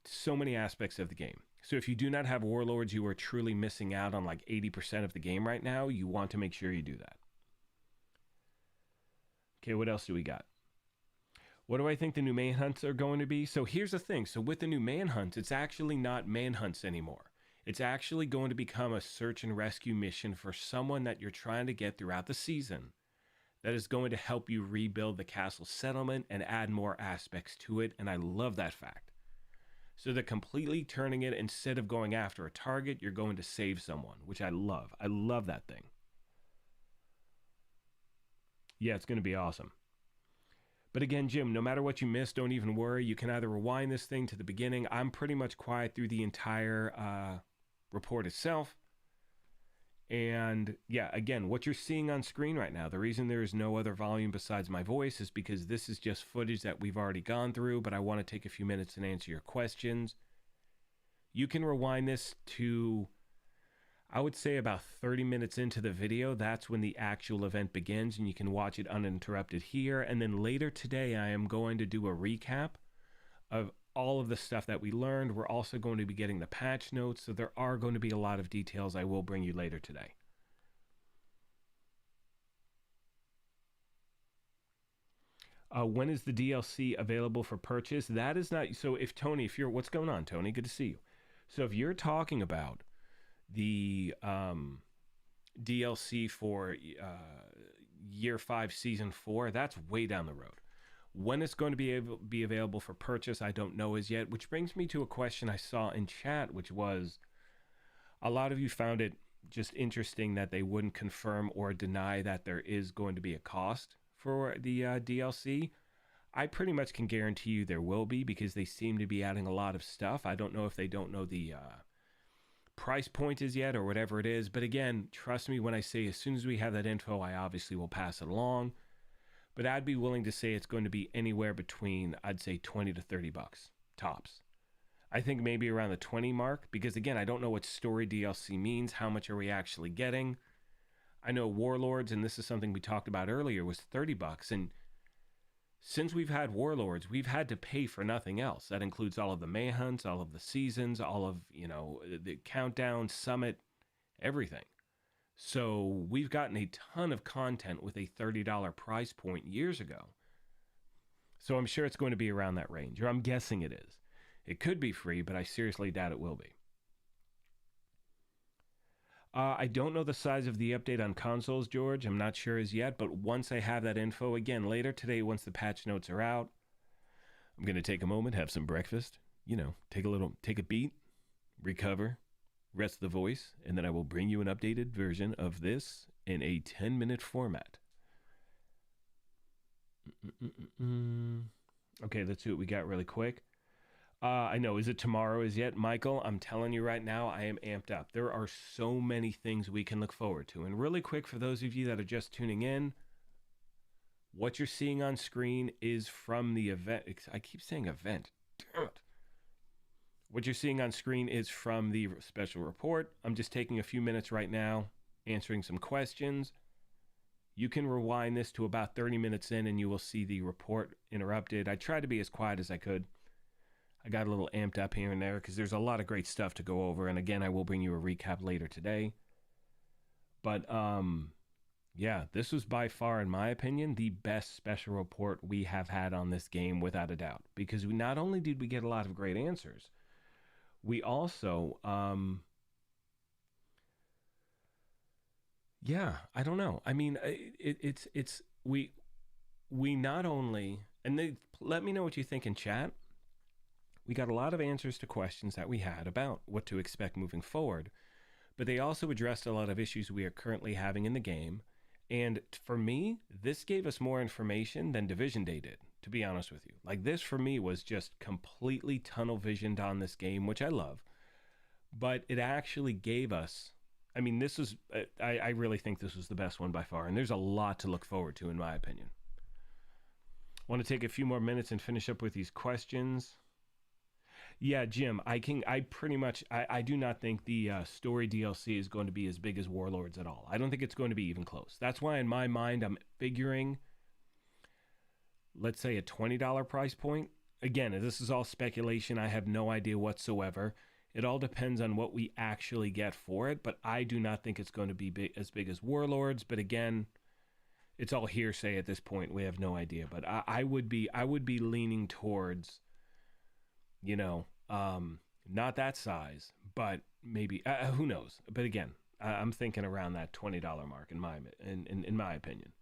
so many aspects of the game. So if you do not have Warlords, you are truly missing out on like 80% of the game right now. You want to make sure you do that. Okay, what else do we got? What do I think the new manhunts are going to be? So here's the thing. So with the new manhunts, it's actually not manhunts anymore. It's actually going to become a search and rescue mission for someone that you're trying to get throughout the season that is going to help you rebuild the castle settlement and add more aspects to it. And I love that fact. So they're completely turning it, instead of going after a target, you're going to save someone, which I love. I love that thing. Yeah, it's going to be awesome. But again, Jim, no matter what you miss, don't even worry. You can either rewind this thing to the beginning. I'm pretty much quiet through the entire report itself. And yeah, again, what you're seeing on screen right now, the reason there is no other volume besides my voice is because this is just footage that we've already gone through, but I want to take a few minutes and answer your questions. You can rewind this to, I would say, about 30 minutes into the video. That's when the actual event begins, and you can watch it uninterrupted here. And then later today, I am going to do a recap of all of the stuff that we learned. We're also going to be getting the patch notes, so there are going to be a lot of details I will bring you later today. When is the DLC available for purchase? That is not, so if Tony, if you're, what's going on, Tony? Good to see you. So if you're talking about the DLC for Year 5 Season 4, that's way down the road. When it's going to be available for purchase, I don't know as yet, which brings me to a question I saw in chat, which was, a lot of you found it just interesting that they wouldn't confirm or deny that there is going to be a cost for the DLC. I pretty much can guarantee you there will be, because they seem to be adding a lot of stuff. I don't know if they don't know the price point is yet or whatever it is. But again, trust me when I say as soon as we have that info, I obviously will pass it along. But I'd be willing to say it's going to be anywhere between, I'd say 20 to 30 bucks tops. I think maybe around the 20 mark, because again, I don't know what story DLC means. How much are we actually getting? I know Warlords, and this is something we talked about earlier, was 30 bucks. And since we've had Warlords, we've had to pay for nothing else. That includes all of the May hunts, all of the seasons, all of, the countdown, summit, everything. So we've gotten a ton of content with a $30 price point years ago. So I'm sure it's going to be around that range, or I'm guessing it is. It could be free, but I seriously doubt it will be. I don't know the size of the update on consoles, George. I'm not sure as yet, but once I have that info, again, later today, once the patch notes are out, I'm going to take a moment, have some breakfast, take a beat, recover, rest the voice, and then I will bring you an updated version of this in a 10-minute format. Okay, let's see what we got really quick. I know, is it tomorrow as yet? Michael, I'm telling you right now, I am amped up. There are so many things we can look forward to. And really quick, for those of you that are just tuning in, what you're seeing on screen is from the event. I keep saying event. Damn it. What you're seeing on screen is from the special report. I'm just taking a few minutes right now, answering some questions. You can rewind this to about 30 minutes in, and you will see the report interrupted. I tried to be as quiet as I could. I got a little amped up here and there because there's a lot of great stuff to go over. And again, I will bring you a recap later today. But yeah, this was by far, in my opinion, the best special report we have had on this game without a doubt. Because not only did we get a lot of great answers, we also, yeah, I don't know. I mean, we not only, and let me know what you think in chat. We got a lot of answers to questions that we had about what to expect moving forward, but they also addressed a lot of issues we are currently having in the game. And for me, this gave us more information than Division Day did, to be honest with you. Like, this for me was just completely tunnel visioned on this game, which I love, but it actually gave us, I mean, this was, I really think this was the best one by far. And there's a lot to look forward to, in my opinion. I want to take a few more minutes and finish up with these questions. Yeah, Jim, I do not think the story DLC is going to be as big as Warlords at all. I don't think it's going to be even close. That's why in my mind, I'm figuring, let's say a $20 price point. Again, this is all speculation. I have no idea whatsoever. It all depends on what we actually get for it, but I do not think it's going to be as big as Warlords. But again, it's all hearsay at this point. We have no idea. But I would be leaning towards, not that size, but maybe, who knows? But again, I'm thinking around that $20 mark in my opinion.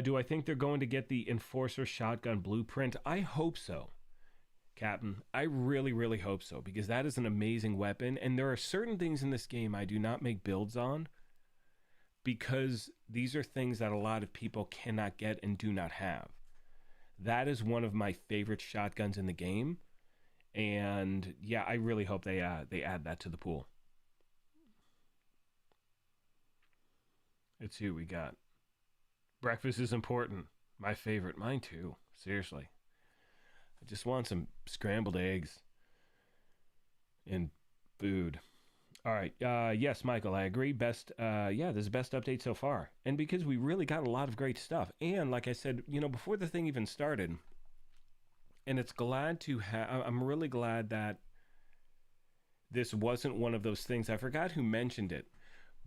Do I think they're going to get the Enforcer shotgun blueprint? I hope so, Captain. I really, really hope so, because that is an amazing weapon. And there are certain things in this game I do not make builds on, because these are things that a lot of people cannot get and do not have. That is one of my favorite shotguns in the game. And yeah, I really hope they add that to the pool. Let's see what we got. Breakfast is important. My favorite. Mine too. Seriously. I just want some scrambled eggs and food. All right. Yes, Michael, I agree. This is the best update so far. And because we really got a lot of great stuff. And like I said, before the thing even started, and it's glad to have, I'm really glad that this wasn't one of those things. I forgot who mentioned it,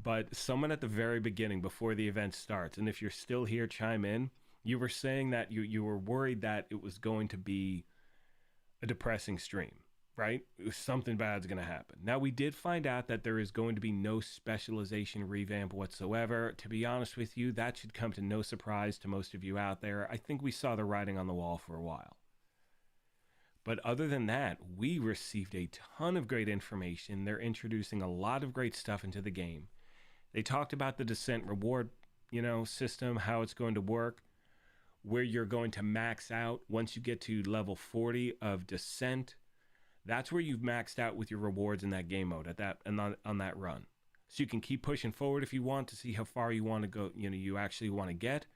but someone at the very beginning before the event starts, and if you're still here, chime in. You were saying that you were worried that it was going to be a depressing stream. Right? Something bad's going to happen. Now, we did find out that there is going to be no specialization revamp whatsoever. To be honest with you, that should come to no surprise to most of you out there. I think we saw the writing on the wall for a while. But other than that, we received a ton of great information. They're introducing a lot of great stuff into the game. They talked about the descent reward, system, how it's going to work, where you're going to max out once you get to level 40 of descent. That's where you've maxed out with your rewards in that game mode at that and on that run. So you can keep pushing forward if you want to see how far you want to go, you actually want to get.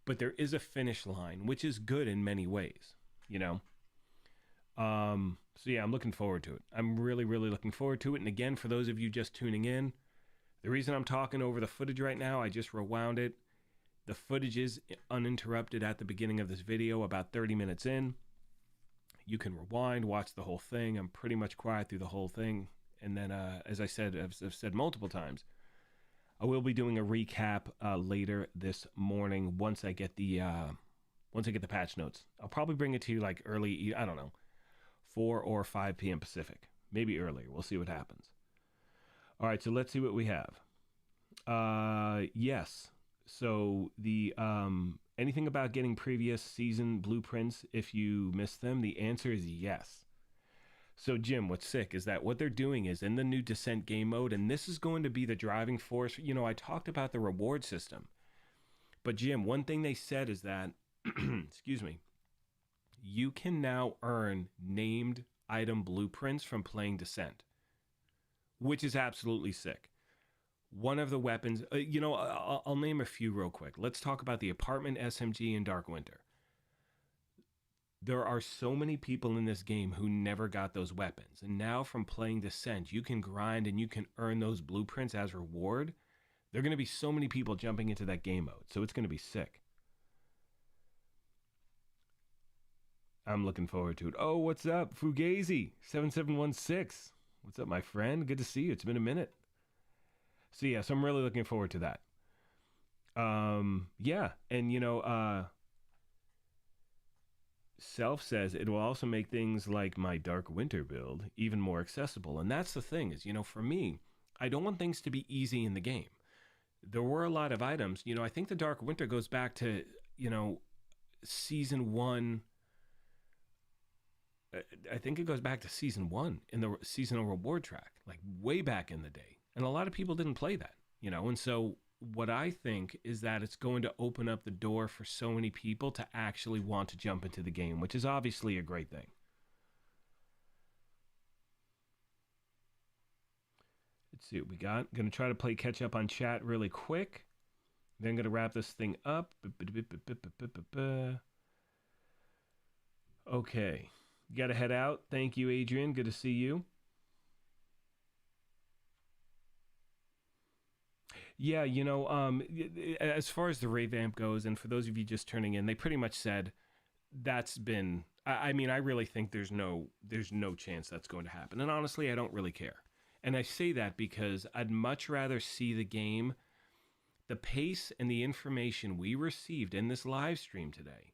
But there is a finish line, which is good in many ways, So yeah, I'm looking forward to it. I'm really, really looking forward to it. And again, for those of you just tuning in, the reason I'm talking over the footage right now, I just rewound it. The footage is uninterrupted at the beginning of this video, about 30 minutes in. You can rewind, watch the whole thing. I'm pretty much quiet through the whole thing. And then, as I said, I've said multiple times, I will be doing a recap later this morning once I get the patch notes. I'll probably bring it to you like early, I don't know, 4 or 5 p.m. Pacific, maybe earlier. We'll see what happens. All right, so let's see what we have. Yes. So the anything about getting previous season blueprints if you missed them? The answer is yes. So Jim, what's sick is that what they're doing is in the new Descent game mode, and this is going to be the driving force. I talked about the reward system, but Jim, one thing they said is that, excuse me, you can now earn named item blueprints from playing Descent, which is absolutely sick. One of the weapons, I'll name a few real quick. Let's talk about the apartment SMG in Dark Winter. There are so many people in this game who never got those weapons. And now from playing Descent, you can grind and you can earn those blueprints as reward. There are going to be so many people jumping into that game mode. So it's going to be sick. I'm looking forward to it. Oh, what's up? Fugazi7716. What's up, my friend? Good to see you. It's been a minute. So yes, I'm really looking forward to that. Yeah, and Self says it will also make things like my Dark Winter build even more accessible. And that's the thing is, for me, I don't want things to be easy in the game. There were a lot of items, I think the Dark Winter goes back to, season 1. I think it goes back to season 1 in the seasonal reward track, like way back in the day. And a lot of people didn't play that, and so what I think is that it's going to open up the door for so many people to actually want to jump into the game, which is obviously a great thing. Let's see what we got. Going to try to play catch up on chat really quick. Then going to wrap this thing up. Okay. You got to head out. Thank you, Adrian. Good to see you. Yeah, as far as the revamp goes, and for those of you just turning in, they pretty much said that's been, I really think there's no chance that's going to happen. And honestly, I don't really care. And I say that because I'd much rather see the game, the pace and the information we received in this live stream today,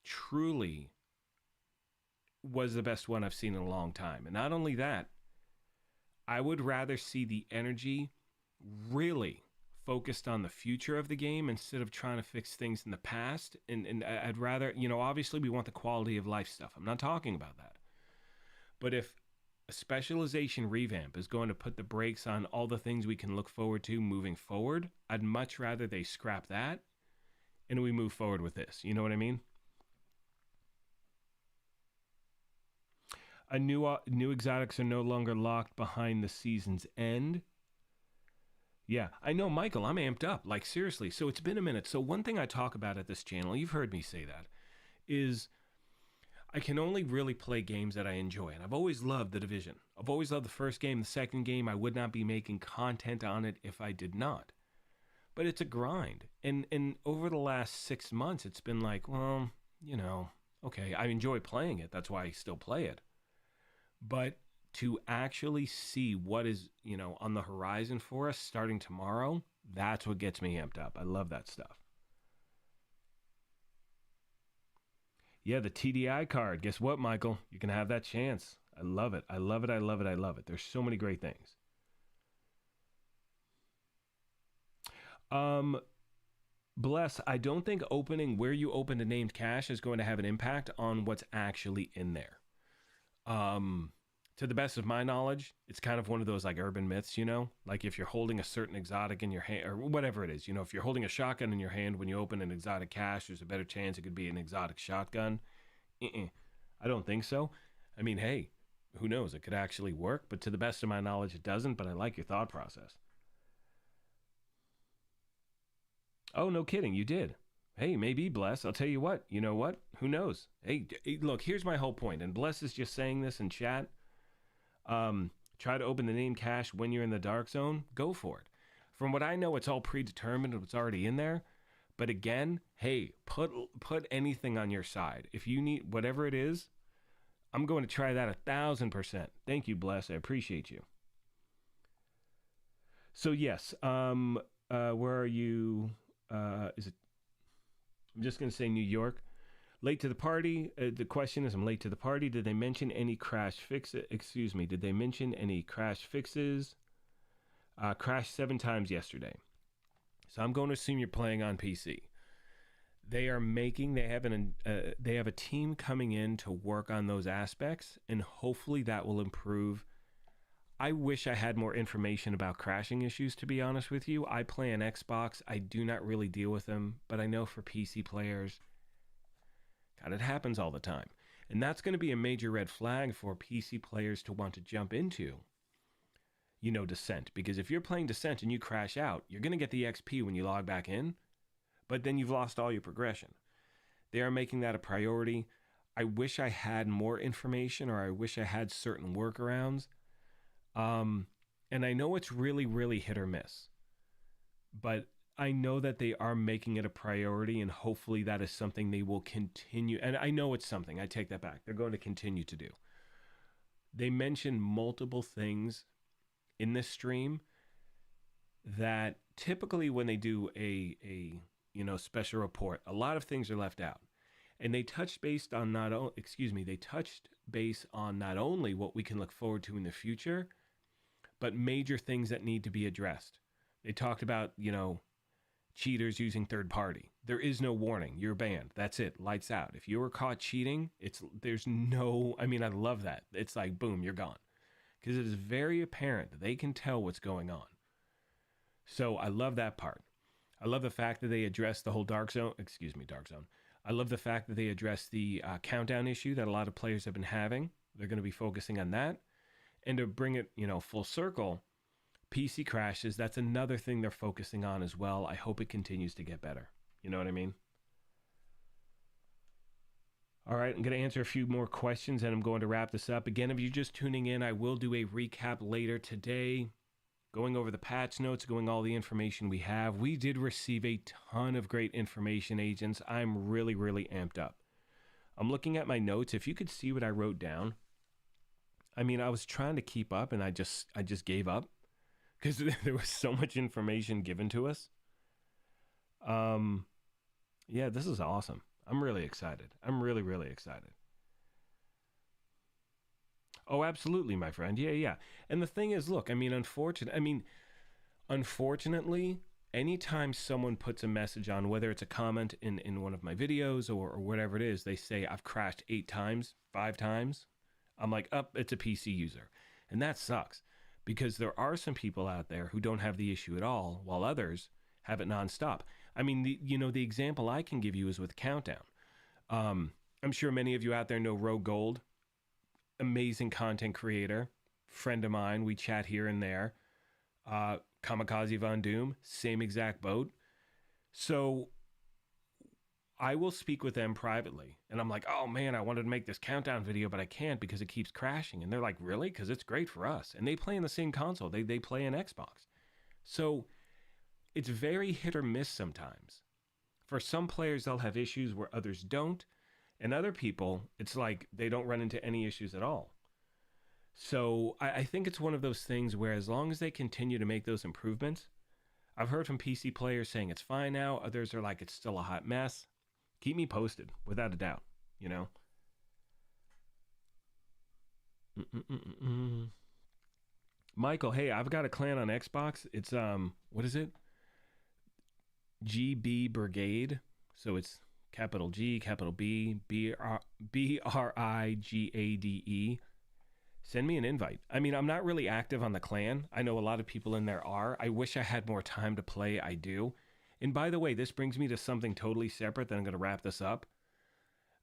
truly was the best one I've seen in a long time. And not only that, I would rather see the energy really focused on the future of the game instead of trying to fix things in the past. And I'd rather, obviously we want the quality of life stuff. I'm not talking about that. But if a specialization revamp is going to put the brakes on all the things we can look forward to moving forward, I'd much rather they scrap that and we move forward with this. You know what I mean? New exotics are no longer locked behind the season's end. Yeah, I know, Michael, I'm amped up. Like, seriously. So it's been a minute. So one thing I talk about at this channel, you've heard me say that, is I can only really play games that I enjoy. And I've always loved The Division. I've always loved the first game, the second game. I would not be making content on it if I did not. But it's a grind. And over the last 6 months, it's been like, well, okay, I enjoy playing it. That's why I still play it. But to actually see what is, on the horizon for us starting tomorrow, that's what gets me amped up. I love that stuff. Yeah, the TDI card. Guess what, Michael? You can have that chance. I love it. I love it. I love it. I love it. There's so many great things. Bless, I don't think opening where you open a named cache is going to have an impact on what's actually in there. To the best of my knowledge, it's kind of one of those like urban myths, like if you're holding a certain exotic in your hand or whatever it is, if you're holding a shotgun in your hand, when you open an exotic cache, there's a better chance it could be an exotic shotgun. I I don't think so. I mean, hey, who knows? It could actually work, but to the best of my knowledge, it doesn't. But I like your thought process. Oh, no kidding. You did. Hey, maybe Bless. I'll tell you what. You know what? Who knows? Hey, look, here's my whole point. And Bless is just saying this in chat. Try to open the name cache when you're in the dark zone. Go for it. From what I know, it's all predetermined. It's already in there. But again, hey, put anything on your side. If you need whatever it is, I'm going to try that 1,000%. Thank you, Bless. I appreciate you. So yes, where are you? Is it? I'm just going to say New York. Late to the party. The question is, I'm late to the party. Did they mention any crash fixes? Excuse me. Did they mention any crash fixes? Crashed 7 times yesterday. So I'm going to assume you're playing on PC. They have a team coming in to work on those aspects, and hopefully that will improve. I wish I had more information about crashing issues, to be honest with you. I play on Xbox. I do not really deal with them, but I know for PC players, God, it happens all the time. And that's going to be a major red flag for PC players to want to jump into, Descent. Because if you're playing Descent and you crash out, you're going to get the XP when you log back in, but then you've lost all your progression. They are making that a priority. I wish I had more information, or I wish I had certain workarounds. And I know it's really, really hit or miss, but I know that they are making it a priority, and hopefully that is something they will continue. And I know it's something, I take that back. They're going to continue to do. They mentioned multiple things in this stream that typically when they do a special report, a lot of things are left out. And they touched base on not only what we can look forward to in the future, but major things that need to be addressed. They talked about, cheaters using third party. There is no warning. You're banned. That's it. Lights out. If you were caught cheating, I love that. It's like, boom, you're gone. Because it is very apparent that they can tell what's going on. So I love that part. I love the fact that they address the whole dark zone. I love the fact that they address the countdown issue that a lot of players have been having. They're going to be focusing on that. And to bring it, full circle, PC crashes, that's another thing they're focusing on as well. I hope it continues to get better. You know what I mean? All right, I'm going to answer a few more questions, and I'm going to wrap this up. Again, if you're just tuning in, I will do a recap later today, going over the patch notes, going all the information we have. We did receive a ton of great information, agents. I'm really, really amped up. I'm looking at my notes. If you could see what I wrote down, I was trying to keep up, and I just gave up because there was so much information given to us. Yeah, this is awesome. I'm really excited. I'm really, really excited. Oh, absolutely, my friend. Yeah. And the thing is, look, unfortunately, anytime someone puts a message on, whether it's a comment in one of my videos or whatever it is, they say, I've crashed 8 times, 5 times. I'm like, it's a PC user. And that sucks because there are some people out there who don't have the issue at all, while others have it nonstop. The example I can give you is with Countdown. I'm sure many of you out there know Rogue Gold, amazing content creator, friend of mine. We chat here and there. Kamikaze Von Doom, same exact boat. So I will speak with them privately, and I'm like, oh man, I wanted to make this Countdown video, but I can't because it keeps crashing. And they're like, really? Because it's great for us. And they play in the same console. They play in Xbox. So it's very hit or miss sometimes. For some players, they'll have issues where others don't. And other people, it's like they don't run into any issues at all. So I think it's one of those things where as long as they continue to make those improvements, I've heard from PC players saying it's fine now. Others are like, it's still a hot mess. Keep me posted, without a doubt, Michael, hey, I've got a clan on Xbox. It's, what is it? GB Brigade. So it's capital G, capital B, BRIGADE. Send me an invite. I'm not really active on the clan. I know a lot of people in there are. I wish I had more time to play. I do. And by the way, this brings me to something totally separate that I'm going to wrap this up.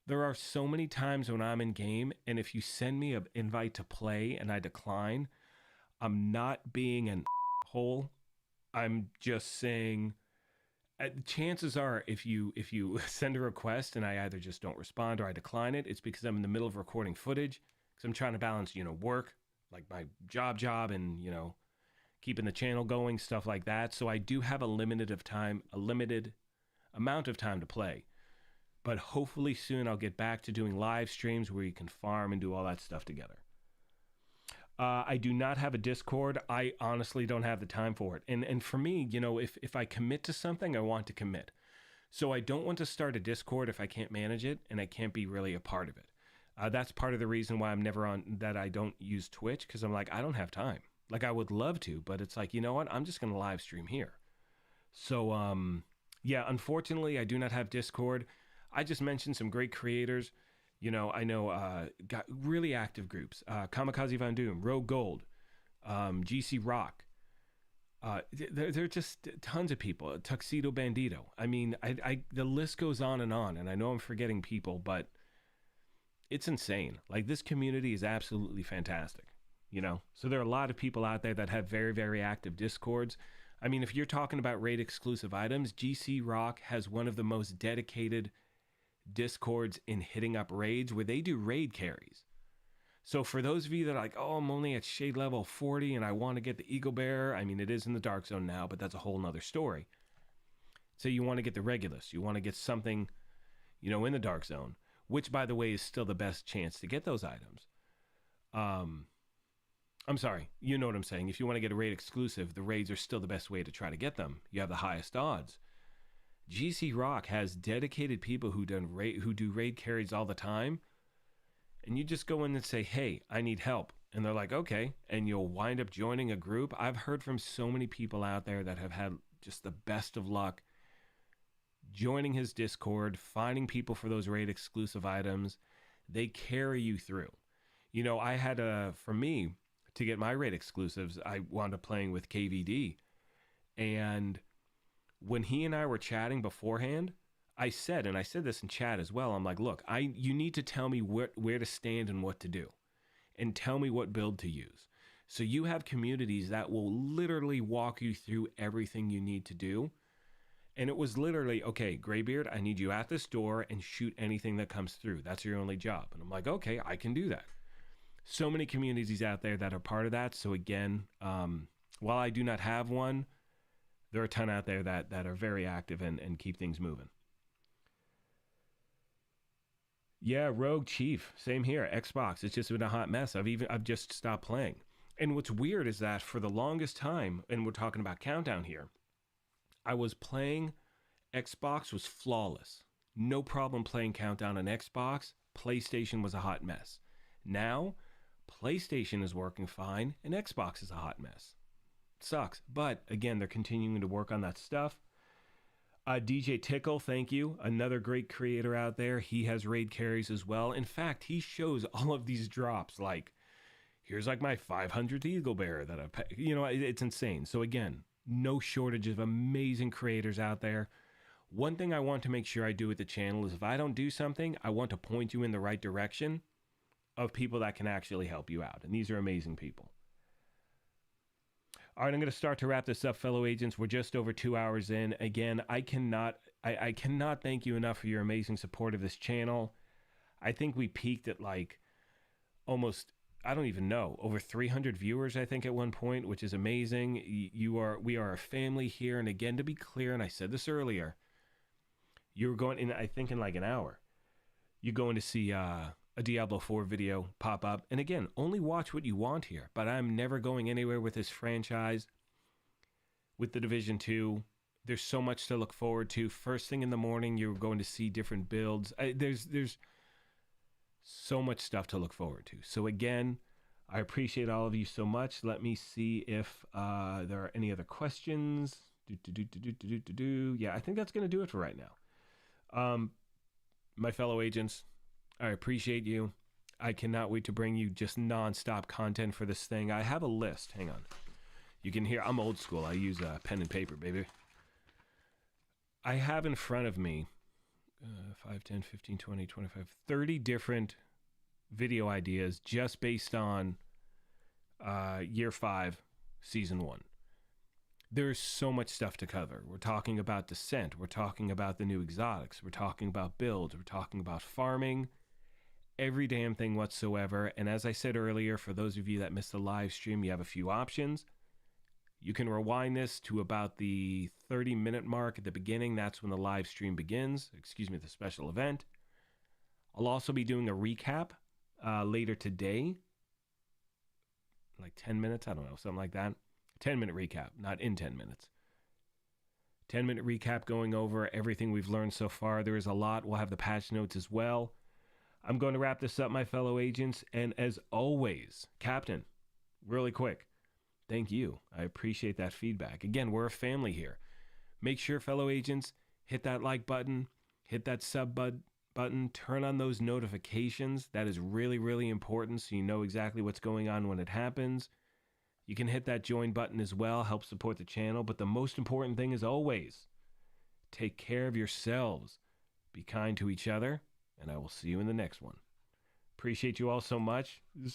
There are so many times when I'm in game, and if you send me an invite to play and I decline, I'm not being an hole. I'm just saying, chances are if you send a request and I either just don't respond or I decline it, it's because I'm in the middle of recording footage, because I'm trying to balance, work, like my job and, keeping the channel going, stuff like that. So I do have a limited amount of time to play. But hopefully soon I'll get back to doing live streams where you can farm and do all that stuff together. I do not have a Discord. I honestly don't have the time for it. And for me, if I commit to something, I want to commit. So I don't want to start a Discord if I can't manage it and I can't be really a part of it. That's part of the reason why I'm never that I don't use Twitch, because I'm like, I don't have time. Like, I would love to, but it's like, you know what? I'm just going to live stream here. So, yeah, unfortunately, I do not have Discord. I just mentioned some great creators. I know got really active groups. Kamikaze Von Doom, Rogue Gold, GC Rock. There are just tons of people. Tuxedo Bandito. I mean, the list goes on, and I know I'm forgetting people, but it's insane. Like, this community is absolutely fantastic, So there are a lot of people out there that have very, very active Discords. I mean, if you're talking about raid exclusive items, GC Rock has one of the most dedicated Discords in hitting up raids, where they do raid carries. So for those of you that are like, oh, I'm only at shade level 40 and I want to get the Eagle Bearer, I mean, it is in the Dark Zone now, but that's a whole nother story. So you want to get the Regulus, you want to get something, in the Dark Zone, which, by the way, is still the best chance to get those items. I'm sorry, you know what I'm saying. If you want to get a raid exclusive, the raids are still the best way to try to get them. You have the highest odds. GC Rock has dedicated people who do raid carries all the time, and you just go in and say, hey, I need help, and they're like, okay, and you'll wind up joining a group. I've heard from so many people out there that have had just the best of luck joining his Discord, finding people for those raid exclusive items. They carry you through. I had for me, to get my raid exclusives, I wound up playing with KVD, and when he and I were chatting beforehand, I said this in chat as well, I'm like, look, you need to tell me where to stand and what to do, and tell me what build to use. So you have communities that will literally walk you through everything you need to do. And it was literally, okay, Graybeard, I need you at this door and shoot anything that comes through. That's your only job. And I'm like, okay, I can do that. So many communities out there that are part of that. So again, while I do not have one, there are a ton out there that are very active and keep things moving. Yeah, Rogue Chief, same here. Xbox, it's just been a hot mess. I've just stopped playing. And what's weird is that for the longest time, and we're talking about Countdown here, I was playing, Xbox was flawless. No problem playing Countdown on Xbox. PlayStation was a hot mess. Now, PlayStation is working fine, and Xbox is a hot mess. Sucks, but again, they're continuing to work on that stuff. DJ Tickle, thank you, another great creator out there. He has raid carries as well. In fact, he shows all of these drops, like here's like my 500th Eagle Bearer that I've, it's insane. So again, no shortage of amazing creators out there. One thing I want to make sure I do with the channel is if I don't do something, I want to point you in the right direction of people that can actually help you out, and these are amazing people. All right, I'm going to start to wrap this up, fellow agents. We're just over 2 hours in. Again, I cannot thank you enough for your amazing support of this channel. I think we peaked at like almost, I don't even know, over 300 viewers, I think, at one point, which is amazing. We are a family here. And again, to be clear, and I said this earlier, you're going in, I think in like an hour, you're going to see a Diablo 4 video pop up. And again, only watch what you want here, but I'm never going anywhere with this franchise. With the Division 2, there's so much to look forward to. First thing in the morning, you're going to see different builds. There's so much stuff to look forward to. So again, I appreciate all of you so much. Let me see if there are any other questions. Yeah, I think that's going to do it for right now. My fellow agents, I appreciate you. I cannot wait to bring you just non-stop content for this thing. I have a list. Hang on. You can hear, I'm old school. I use pen and paper, baby. I have in front of me 5, 10, 15, 20, 25, 30 different video ideas just based on year 5, season 1. There's so much stuff to cover. We're talking about descent. We're talking about the new exotics. We're talking about builds. We're talking about farming. Every damn thing whatsoever. And as I said earlier, for those of you that missed the live stream, you have a few options. You can rewind this to about the 30-minute mark at the beginning. That's when the live stream begins. Excuse me, the special event. I'll also be doing a recap later today. Like 10 minutes, I don't know, something like that. 10-minute recap, not in 10 minutes. 10-minute recap going over everything we've learned so far. There is a lot. We'll have the patch notes as well. I'm going to wrap this up, my fellow agents. And as always, Captain, really quick, thank you. I appreciate that feedback. Again, we're a family here. Make sure, fellow agents, hit that like button, hit that sub button, turn on those notifications. That is really, really important so you know exactly what's going on when it happens. You can hit that join button as well, help support the channel. But the most important thing is always, take care of yourselves. Be kind to each other, and I will see you in the next one. Appreciate you all so much. This is